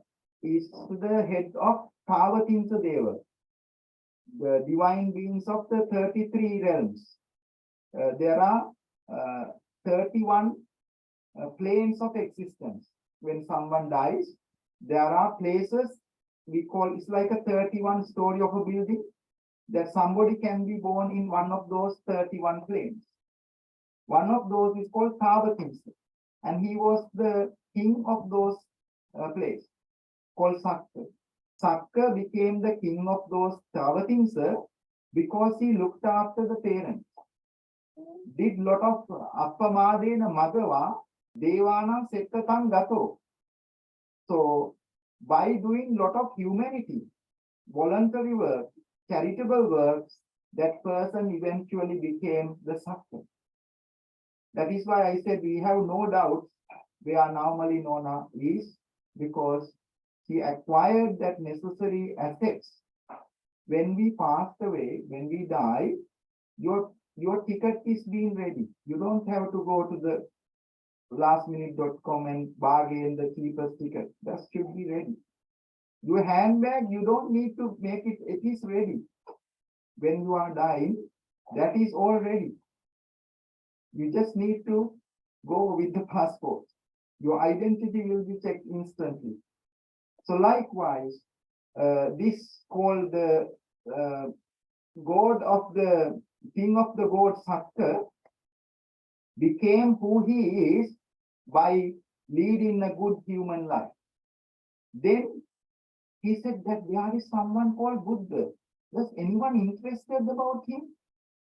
is the head of Tawatinsa Deva, the divine beings of the 33 realms. There are 31 planes of existence. When someone dies, there are places we call, it's like a 31 story of a building, that somebody can be born in one of those 31 planes. One of those is called Tawatinsa, and he was the king of those places, called Sakka. Sakka became the king of those Tawatinsa because he looked after the parents. Did lot of appamādena madava devanam settatan gato. So by doing lot of humanity, voluntary work, charitable works, that person eventually became the Sakka. That is why I said we have no doubt where Nawamalie Nona is, because she acquired that necessary assets. When we passed away, when we die, your ticket is being ready. You don't have to go to the lastminute.com and bargain the cheapest ticket. That should be ready. Your handbag, you don't need to make it, it is ready. When you are dying, that is all ready. You just need to go with the passport. Your identity will be checked instantly. So likewise, this called the God of the king of the gods, Sakka, became who he is by leading a good human life. Then he said that there is someone called Buddha. Does anyone interested about him?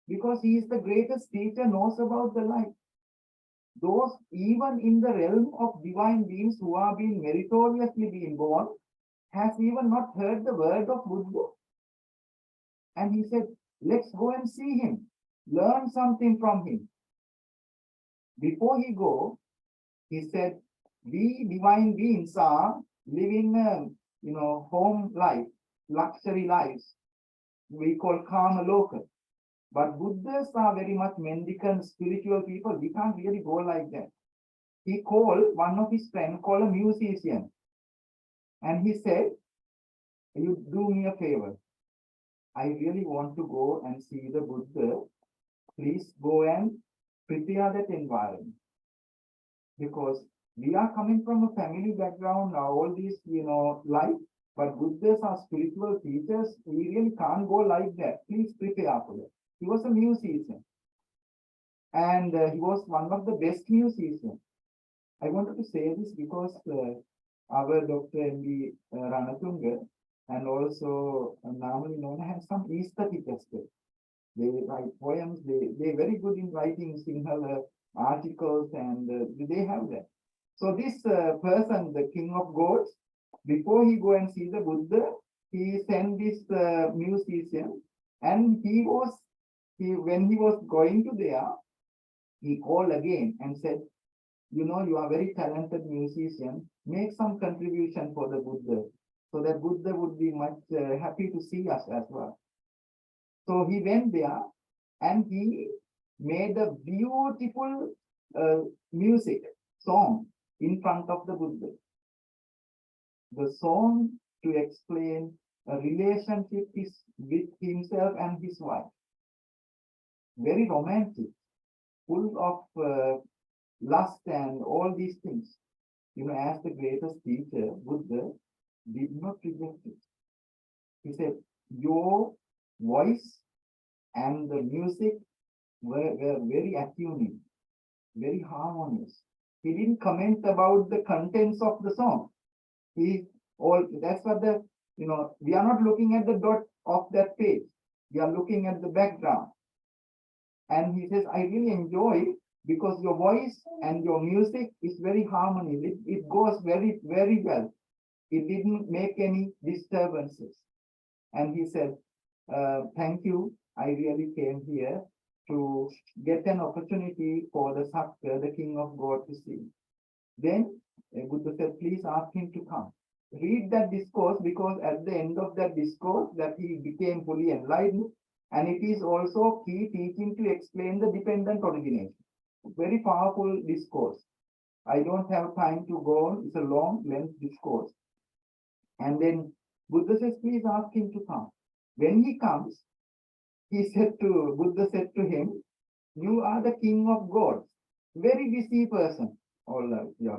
Because he is the greatest teacher, knows about the life. Those even in the realm of divine beings who are being meritoriously being born, has even not heard the word of Buddha. And he said, let's go and see him, learn something from him. Before he go, he said, we divine beings are living home life, luxury lives. We call karma loka. But Buddhists are very much mendicant, spiritual people. We can't really go like that. He called one of his friends, called a musician. And he said, you do me a favor. I really want to go and see the Buddha. Please go and prepare that environment. Because we are coming from a family background, all these, life. But Buddhists are spiritual teachers. We really can't go like that. Please prepare for that. He was a musician. And he was one of the best musicians. I wanted to say this because our Dr. M.B. Ranathunga and also Nawamalie Nona have some aesthetic aspect. They write poems, they're very good in writing Sinhala articles, and they have that. So this person, the king of gods, before he go and see the Buddha, he sent this musician, and when he was going to there, he called again and said, you are very talented musician, make some contribution for the Buddha, so that Buddha would be much happy to see us as well. So he went there and he made a beautiful music song in front of the Buddha. The song to explain a relationship with himself and his wife. Very romantic, full of lust and all these things. As the greatest teacher, Buddha did not reject it. He said, your voice and the music were very attuning, very harmonious. He didn't comment about the contents of the song. That's what we are not looking at the dot of that page. We are looking at the background. And he says, I really enjoy because your voice and your music is very harmonious. It goes very, very well. It didn't make any disturbances. And he said, thank you. I really came here to get an opportunity for the Sakya, the King of God, to sing. Then Buddha said, please ask him to come. Read that discourse, because at the end of that discourse that he became fully enlightened, and it is also key teaching to explain the dependent origination. Very powerful discourse. I don't have time to go on. It's a long length discourse. And then Buddha says, please ask him to come. When he comes, Buddha said to him, you are the king of gods. Very busy person. All right, yeah,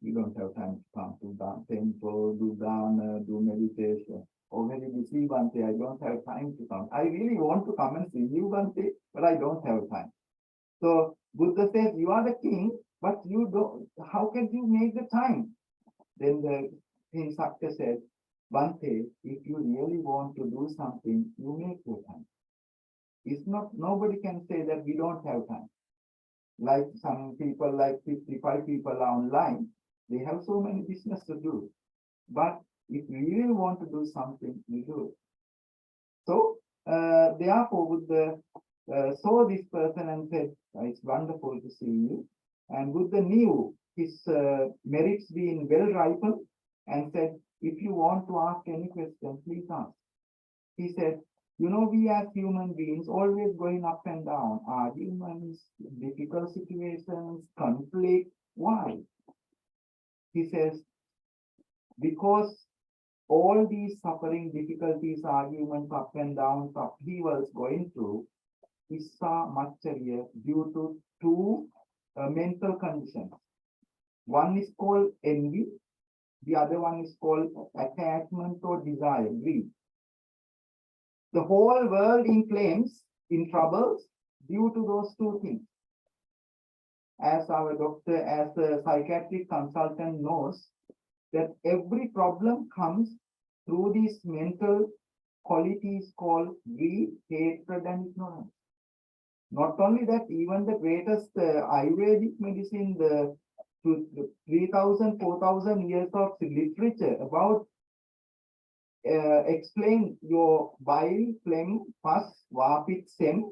we don't have time to come to the temple, do dana, do meditation. Oh, very busy, Bhante, I don't have time to come. I really want to come and see you, Bhante, but I don't have time. So Buddha says, you are the king, but you don't, how can you make the time? Then the King Sakya said, Bhante, if you really want to do something, you make your time. It's not, nobody can say that we don't have time. Like some people, like 55 people are online, they have so many business to do. But if you really want to do something, you do it. So, therefore, Buddha saw this person and said, it's wonderful to see you. And Buddha knew his merits being well ripened and said, if you want to ask any question, please ask. He said, we as human beings always going up and down, arguments, difficult situations, conflict. Why? He says, because all these suffering, difficulties, arguments, up and downs, upheavals going through is macharya due to two mental conditions. One is called envy, the other one is called attachment or desire, greed. The whole world in flames, in troubles, due to those two things. As our doctor, as a psychiatric consultant knows, that every problem comes through these mental qualities called greed, hatred, and ignorance. Not only that, even the greatest Ayurvedic medicine, the 3,000, 4,000 years of literature about explain your bile, phlegm, pus, vapit, sem,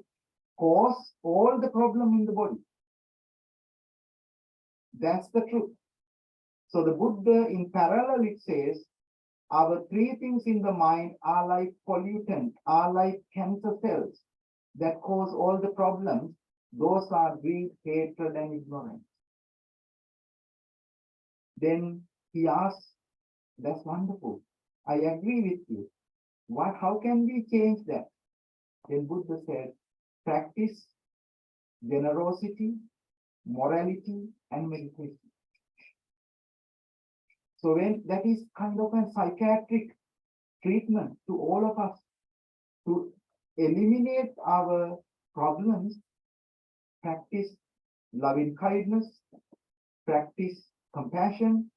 cause all the problem in the body. That's the truth. So the Buddha, in parallel, it says, our three things in the mind are like pollutant, are like cancer cells that cause all the problems. Those are greed, hatred, and ignorance. Then he asks, that's wonderful. I agree with you. How can we change that? Then Buddha said, practice generosity, morality, and meditation. So when that is kind of a psychiatric treatment to all of us to eliminate our problems, practice loving kindness, practice compassion,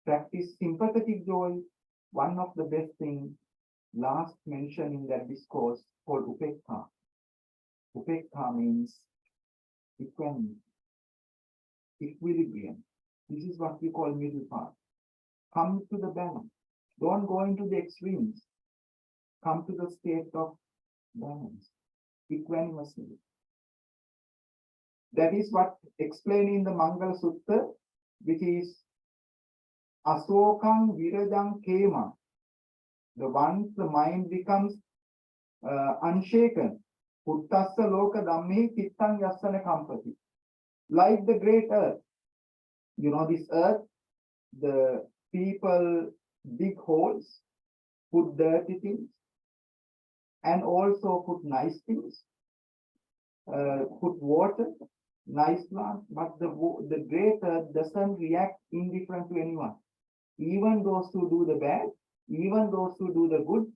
practice sympathetic joy. One of the best things last mentioned in that discourse called upekkha. Upekkha means equanimity, equilibrium. This is what we call middle path. Come to the balance. Don't go into the extremes. Come to the state of balance, equanimity. That is what explained in the Mangala Sutta, which is Asokang Virajang Kema. Once the mind becomes unshaken, Puttassa Loka Dhamme Chittang Yassana Kampati. Like the great earth. This earth, the people dig holes, put dirty things, and also put nice things, put water, nice plants, but the great earth doesn't react indifferent to anyone. Even those who do the bad, even those who do the good,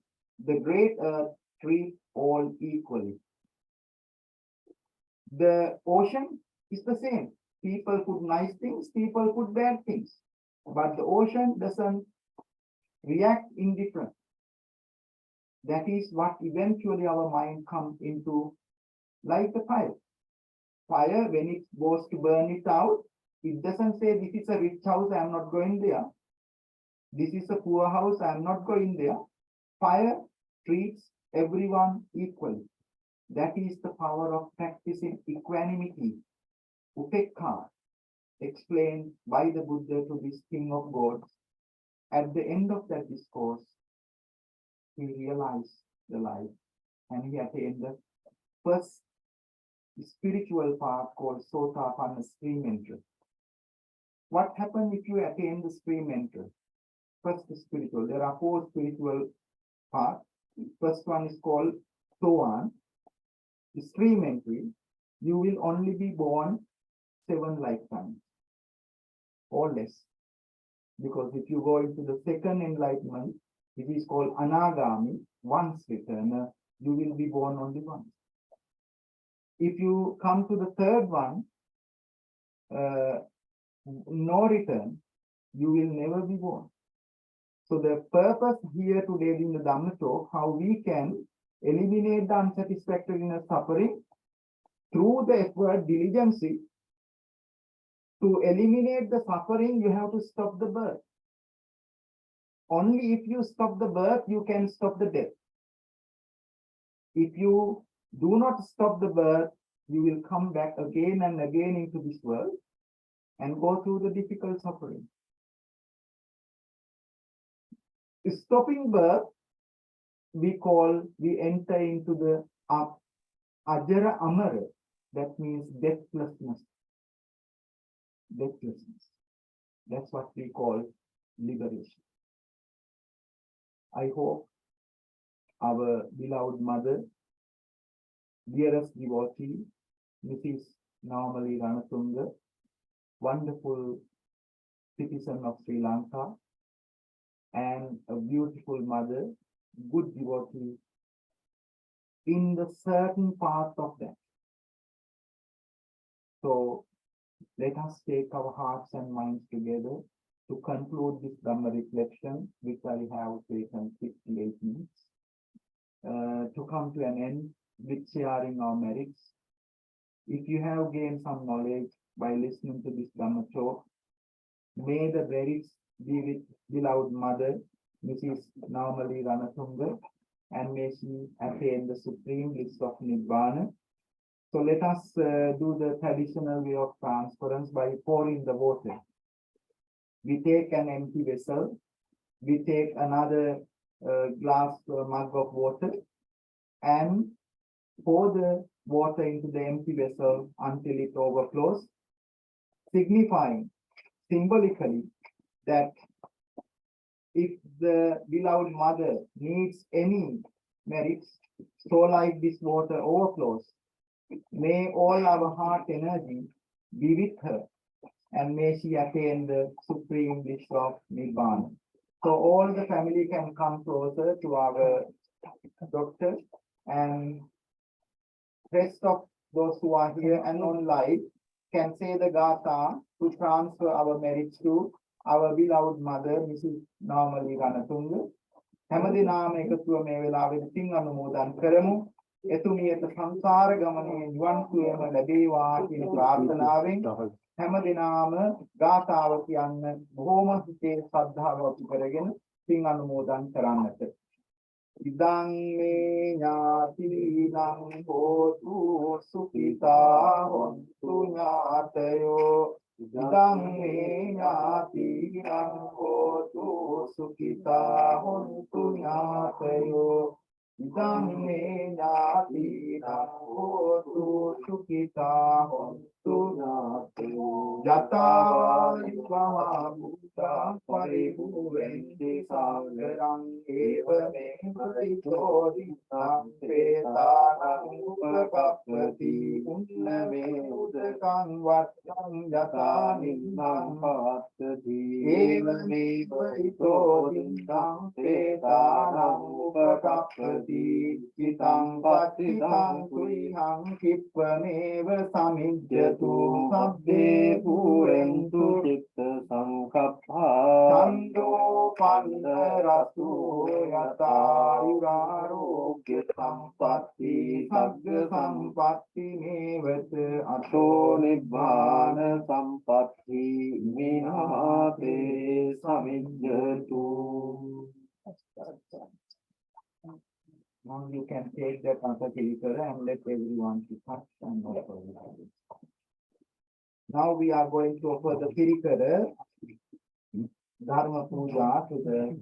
the great earth treats all equally. The ocean is the same. People put nice things, people put bad things. But the ocean doesn't react indifferent. That is what eventually our mind comes into, like the fire. Fire, when it goes to burn it out, it doesn't say this is a rich house, I am not going there. This is a poor house, I am not going there. Fire treats everyone equally. That is the power of practicing equanimity, upekha, explained by the Buddha to this king of gods. At the end of that discourse, he realized the life and he attained the first spiritual path called Sotapanna stream entry. What happens if you attain the stream entry? First spiritual. There are 4 spiritual paths. First one is called Soan. The stream entry, you will only be born 7 lifetimes or less. Because if you go into the second enlightenment, it is called Anagami, once returner, you will be born only once. If you come to the third one, no return, you will never be born. So the purpose here today in the Dhamma talk, how we can eliminate the unsatisfactoriness suffering through the effort, diligence. To eliminate the suffering, you have to stop the birth. Only if you stop the birth, you can stop the death. If you do not stop the birth, you will come back again and again into this world and go through the difficult suffering. Stopping birth, we enter into the Ajara Amara, that means deathlessness. Deathlessness. That's what we call liberation. I hope our beloved mother, dearest devotee, Mrs. Nawamalie Ranathunga, wonderful citizen of Sri Lanka, and a beautiful mother, good devotee, in the certain path of that. So let us take our hearts and minds together to conclude this Dhamma reflection, which I have taken 68 minutes, to come to an end with sharing our merits. If you have gained some knowledge by listening to this Dhamma talk, may the merits be with beloved mother, Mrs. Nawamalie Ranathunga, and may she attain the supreme bliss of Nibbana. So let us do the traditional way of transference by pouring the water. We take an empty vessel, we take another glass mug of water and pour the water into the empty vessel until it overflows, signifying symbolically that if the beloved mother needs any merits, so like this water overflows, may all our heart energy be with her and may she attain the supreme bliss of Nibbana. So all the family can come closer to our doctor, and rest of those who are here and on live can say the Gatha to transfer our merits to our beloved mother, Mrs. Nawamalie Ranathunga. හැමදිනාම එකතුව මේ වෙලාවේ පින් අනුමෝදන් කරමු. එතුමියට සංසාර ගමනේ නිවන් සුවයම ලැබේවා කියන ප්‍රාර්ථනාවෙන් හැමදිනාම ගාථාව කියන්න බොහොම හිතේ ශ්‍රද්ධාව ඇති කරගෙන පින් අනුමෝදන් කරන්නට. ඉදං මේ ඥාතිනං හෝතු සුඛිතා හොන්තු ඥාතයෝ. ඉදං මේ ඥාතිනං හෝතු සුඛිතා හොන්තු ඥාතයෝ. ඉදං මේ ඥාතිනං හෝතු සුඛිතා හොන්තු ඥාතයෝ. යතා විභවා බුද්ධා පරිභුවෙන්ති සාගරං ඒවමේ පරිචෝදිතං ප්‍රේතානං උපකප්පති උන්නමේ උදකං වත්තං යතා නින්නං පවත්තති ඒවමේ පරිචෝදිතං ප්‍රේතානං උපකප්පති sampati kitang patitang tuihang kippaneva samijjatu sabbe purentu chitta sankappa Sando pandarasu yata yurarogya sampatti sagga sampatti nevata ato ato nibbana sampatti minate samijjatu. Now you can take that Pankajikara and let everyone to touch and offer. Now we are going to offer the Pirikara, Dharma Puja to the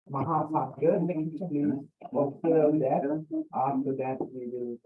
Mahasangha. Please observe that. After that we will.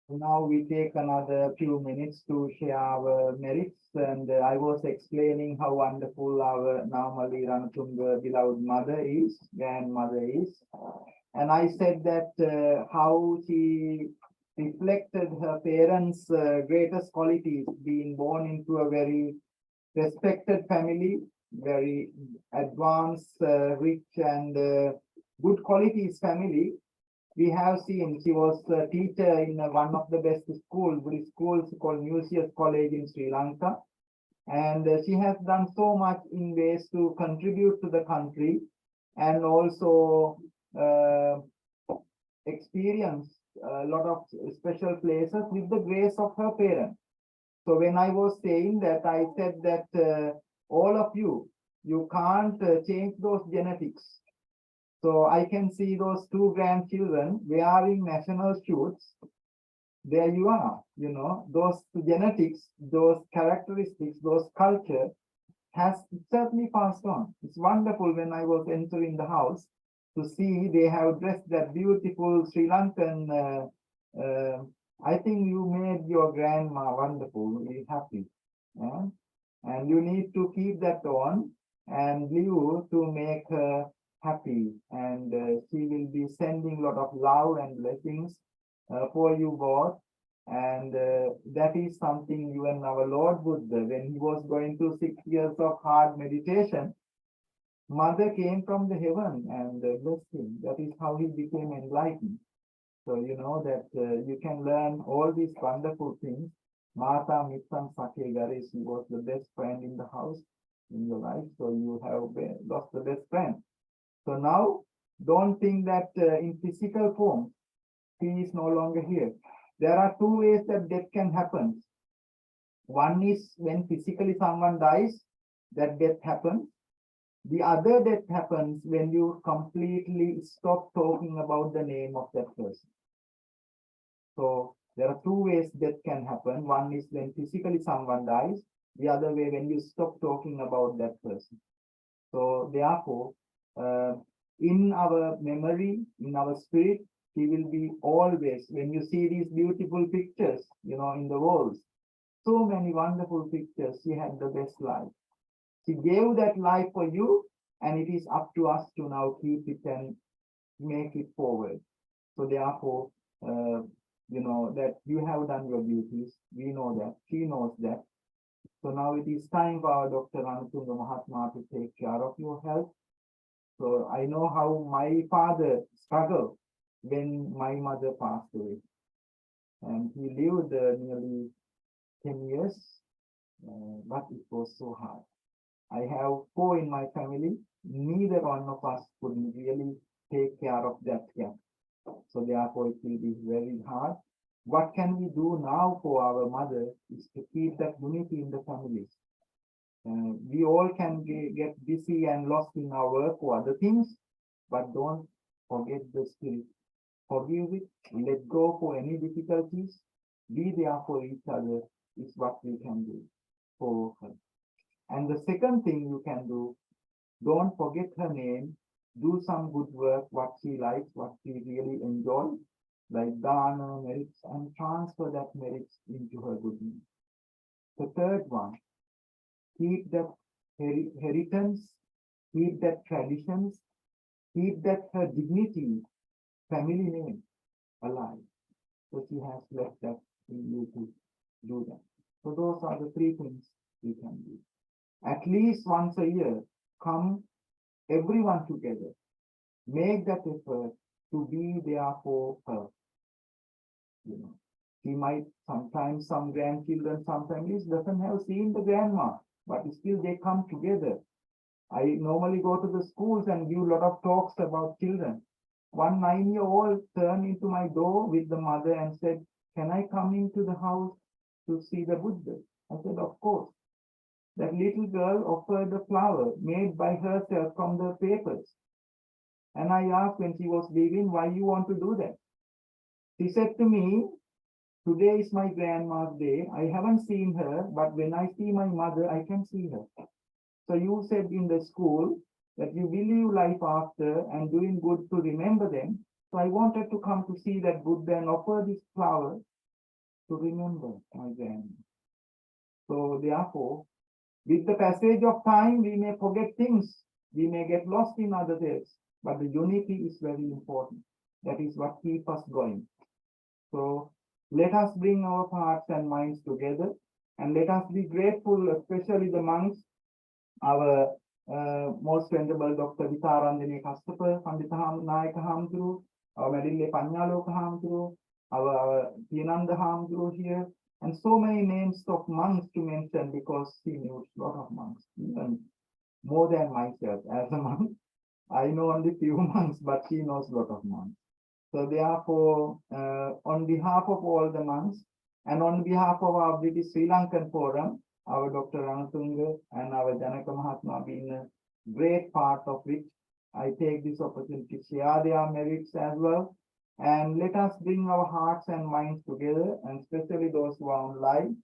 Now we take another few minutes to share our merits, and I was explaining how wonderful our Nawamalie Ranathunga beloved mother is, grandmother is, and I said that how she reflected her parents' greatest qualities, being born into a very respected family, very advanced, rich, and good qualities family. We have seen she was a teacher in one of the best schools, Buddhist schools called Museus College in Sri Lanka. And she has done so much in ways to contribute to the country and also experience a lot of special places with the grace of her parents. So when I was saying that, I said that all of you, you can't change those genetics. So I can see those two grandchildren wearing national suits. There you are, you know, those genetics, those characteristics, those culture has certainly passed on. It's wonderful when I was entering the house to see they have dressed that beautiful Sri Lankan. I think you made your grandma wonderful, really happy. Yeah? And you need to keep that on and live to make her happy, and she will be sending a lot of love and blessings for you both. And that is something even our Lord Buddha, when he was going through 6 years of hard meditation, mother came from the heaven and blessed him. That is how he became enlightened. So you know that you can learn all these wonderful things. Mata Mitsam Sakhe Gare, she was the best friend in the house, in your life. So you have lost the best friend. So now, don't think that in physical form, he is no longer here. There are two ways that death can happen. One is when physically someone dies, that death happens. The other death happens when you completely stop talking about the name of that person. So there are two ways death can happen. One is when physically someone dies. The other way when you stop talking about that person. So therefore, in our memory, in our spirit, he will be always, when you see these beautiful pictures, in the walls, so many wonderful pictures, she had the best life. She gave that life for you, and it is up to us to now keep it and make it forward. So therefore, that you have done your duties. We know that. She knows that. So now it is time for our Dr. Ranathunga Mahatma to take care of your health. So I know how my father struggled when my mother passed away. And he lived nearly 10 years, but it was so hard. I have 4 in my family. Neither one of us could really take care of that gap. So therefore, it will be very hard. What can we do now for our mother is to keep that unity in the families. We all can get busy and lost in our work or other things, but don't forget the spirit. Forgive it, let go for any difficulties, be there for each other is what we can do for her. And the second thing you can do, don't forget her name, do some good work, what she likes, what she really enjoys, like dana, merits, and transfer that merits into her good name. The third one, keep that inheritance, keep that traditions, keep that her dignity, family name alive. So she has left that in you to do that. So those are the 3 things we can do. At least once a year, come everyone together. Make that effort to be there for her. She might sometimes, some grandchildren, some families doesn't have seen the grandma, but still they come together. I normally go to the schools and give a lot of talks about children. One 9-year-old turned into my door with the mother and said, "Can I come into the house to see the Buddha?" I said, "Of course." That little girl offered a flower made by herself from the papers. And I asked when she was leaving, "Why you want to do that?" She said to me, "Today is my grandma's day. I haven't seen her, but when I see my mother, I can see her. So you said in the school that you believe life after and doing good to remember them. So I wanted to come to see that Buddha and offer this flower to remember my grandma." So therefore, with the passage of time, we may forget things. We may get lost in other things, but the unity is very important. That is what keeps us going. So let us bring our hearts and minds together, and let us be grateful, especially the monks, our most venerable Dr. Vitarandini Kastapa, Nayaka Hamdru, our Medille Panyaloka Hamdru, our Tinanda Hamdru here, and so many names of monks to mention because she knew a lot of monks, even more than myself as a monk. I know only few monks, but she knows a lot of monks. So therefore, on behalf of all the monks and on behalf of our British Sri Lankan Forum, our Dr. Ranathunga and our Janaka Mahatma being a great part of which I take this opportunity to share their merits as well. And let us bring our hearts and minds together, and especially those who are online.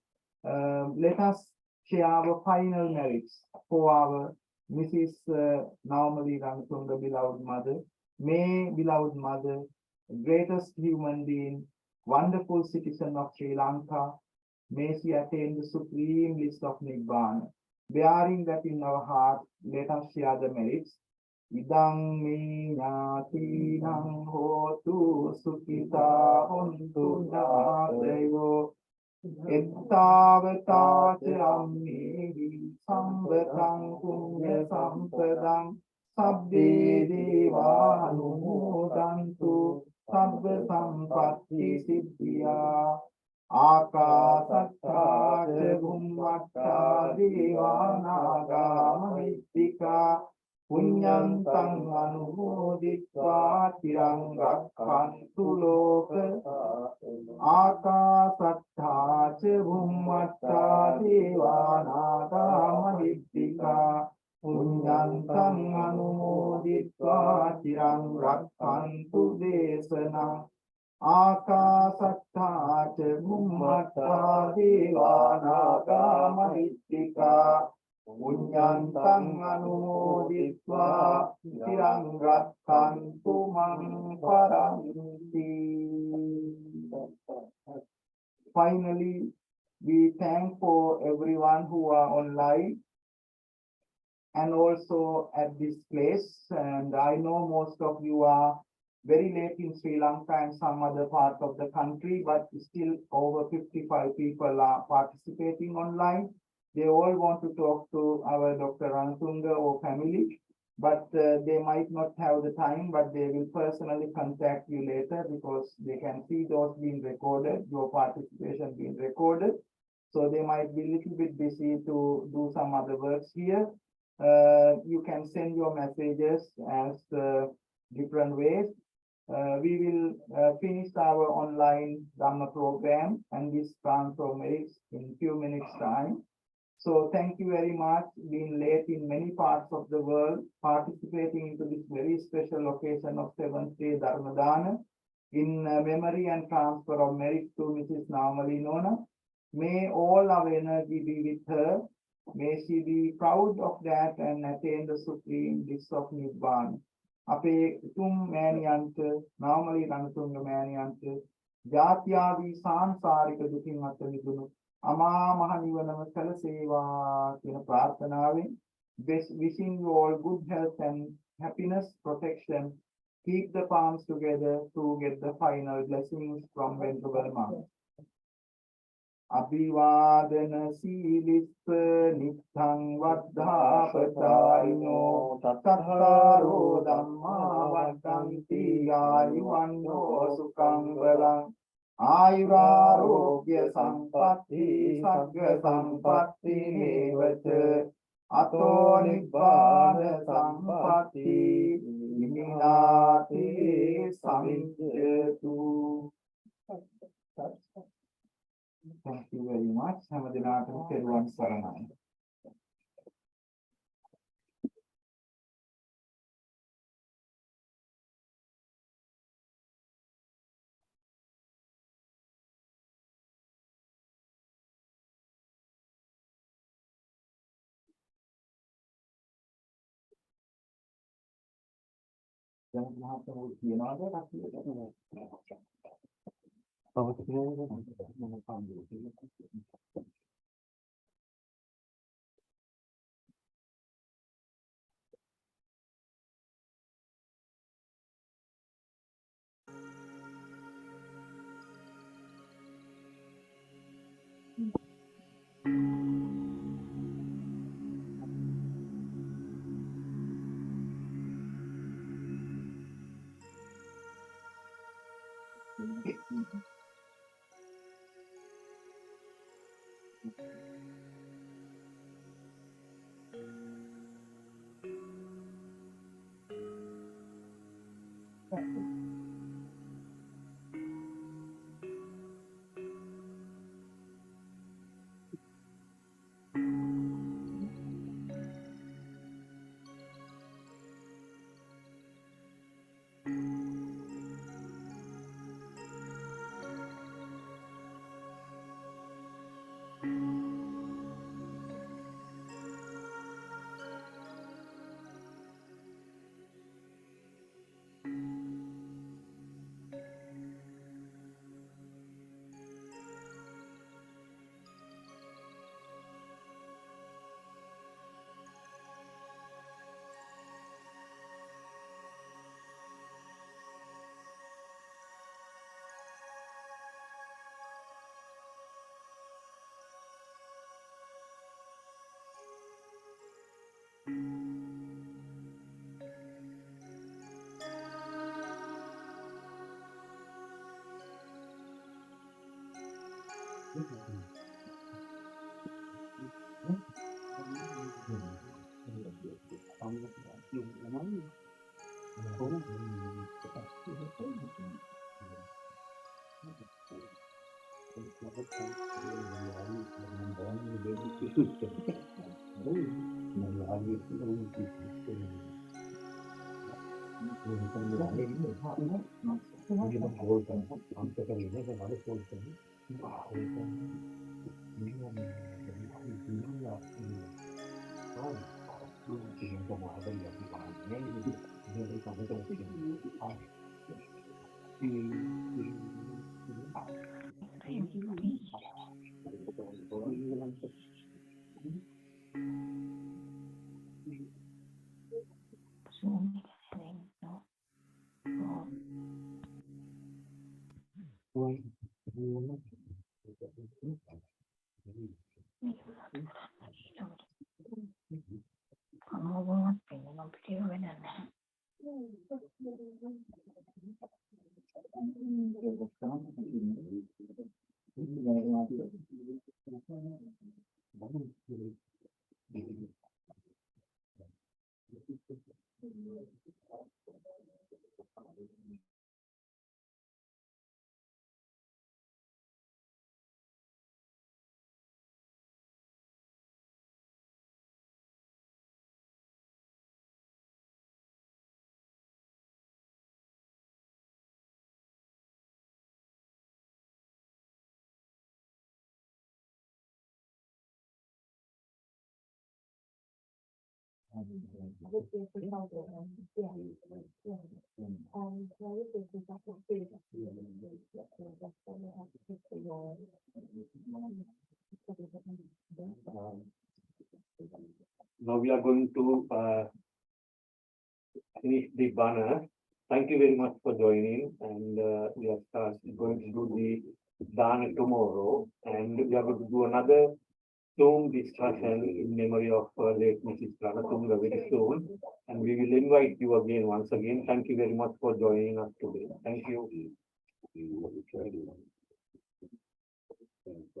Let us share our final merits for our Mrs. Nawamalie Ranathunga, beloved mother. May, beloved mother, greatest human being, wonderful citizen of Sri Lanka, may she attain the supreme bliss of Nibbana. Bearing that in our heart, let us share the merits. Idang me ñātīnaṃ hotu sukita hontu nādevo ettavata ammehi sambataṃ puñya sampadam sabbe deva anumodantu sabba sampatti siddhya ākāsattā ca bhummattā devānāgā mahittika puñyantaṃ anumoditvā tiraṃ rakkhantu loka ākāsattā ca bhummattā devānāgā mahittika පුඤ්ඤන්තං අනුමෝදිत्वा චිරං රක්ඛන්තු දේශනං ආකාසත්තා ච බුම්මත්තා දේවානාගා මහිත්‍තිකා පුඤ්ඤන්තං අනුමෝදිत्वा චිරං රක්ඛන්තු මං පරන්ති. Finally, we thank for everyone who are online and also at this place. And I know most of you are very late in Sri Lanka and some other part of the country, but still over 55 people are participating online. They all want to talk to our Dr. Ranathunga or family, but they might not have the time, but they will personally contact you later because they can see those being recorded, your participation being recorded. So they might be a little bit busy to do some other works here. You can send your messages as different ways. We will finish our online Dhamma program and this transfer merits in few minutes time. So thank you very much, being late in many parts of the world, participating into this very special occasion of 7th day Dharmadana in memory and transfer of merit to Mrs. Nawamalie Nona. May all our energy be with her. May she be proud of that and attain the supreme bliss of Nibbana. අපේ උතුම් මෑණියන්ට නාවමලී රණතුංග මෑණියන්ට ජාත්‍යාවී සාංසාරික දුකින් අත මිදුණු අමා මහ නිවනම සැලසේවා කියන ප්‍රාර්ථනාවෙන් wishing you all good health and happiness, protection. Keep the palms together to get the final blessings from Venerable Monk. අභිවාදන සීලිස්ස නිත්තං වද්ධාපචායිනෝ තත්තාරෝ ධම්මා වද්දන්ති ආයුවන්නෝ සුඛං බලං ආයුරාෝග්‍ය සම්පatti සග්ග සම්පatti නේවච අතෝ නිබ්බාන සම්පatti නිමිනාති සමිච්ඡතු. Thank you very much. හැම දිනකටම පෙරවන් සරණයි. දැන් මහත්මෝ කියනවාද කට්ටියට? Now we are going to finish the banner. Thank you very much for joining, and we are going to do the dana tomorrow, and we are going to do another Zoom discussion in memory of late Mrs. Ranathunga very soon, and we will invite you again once again. Thank you very much for joining us today. Thank you.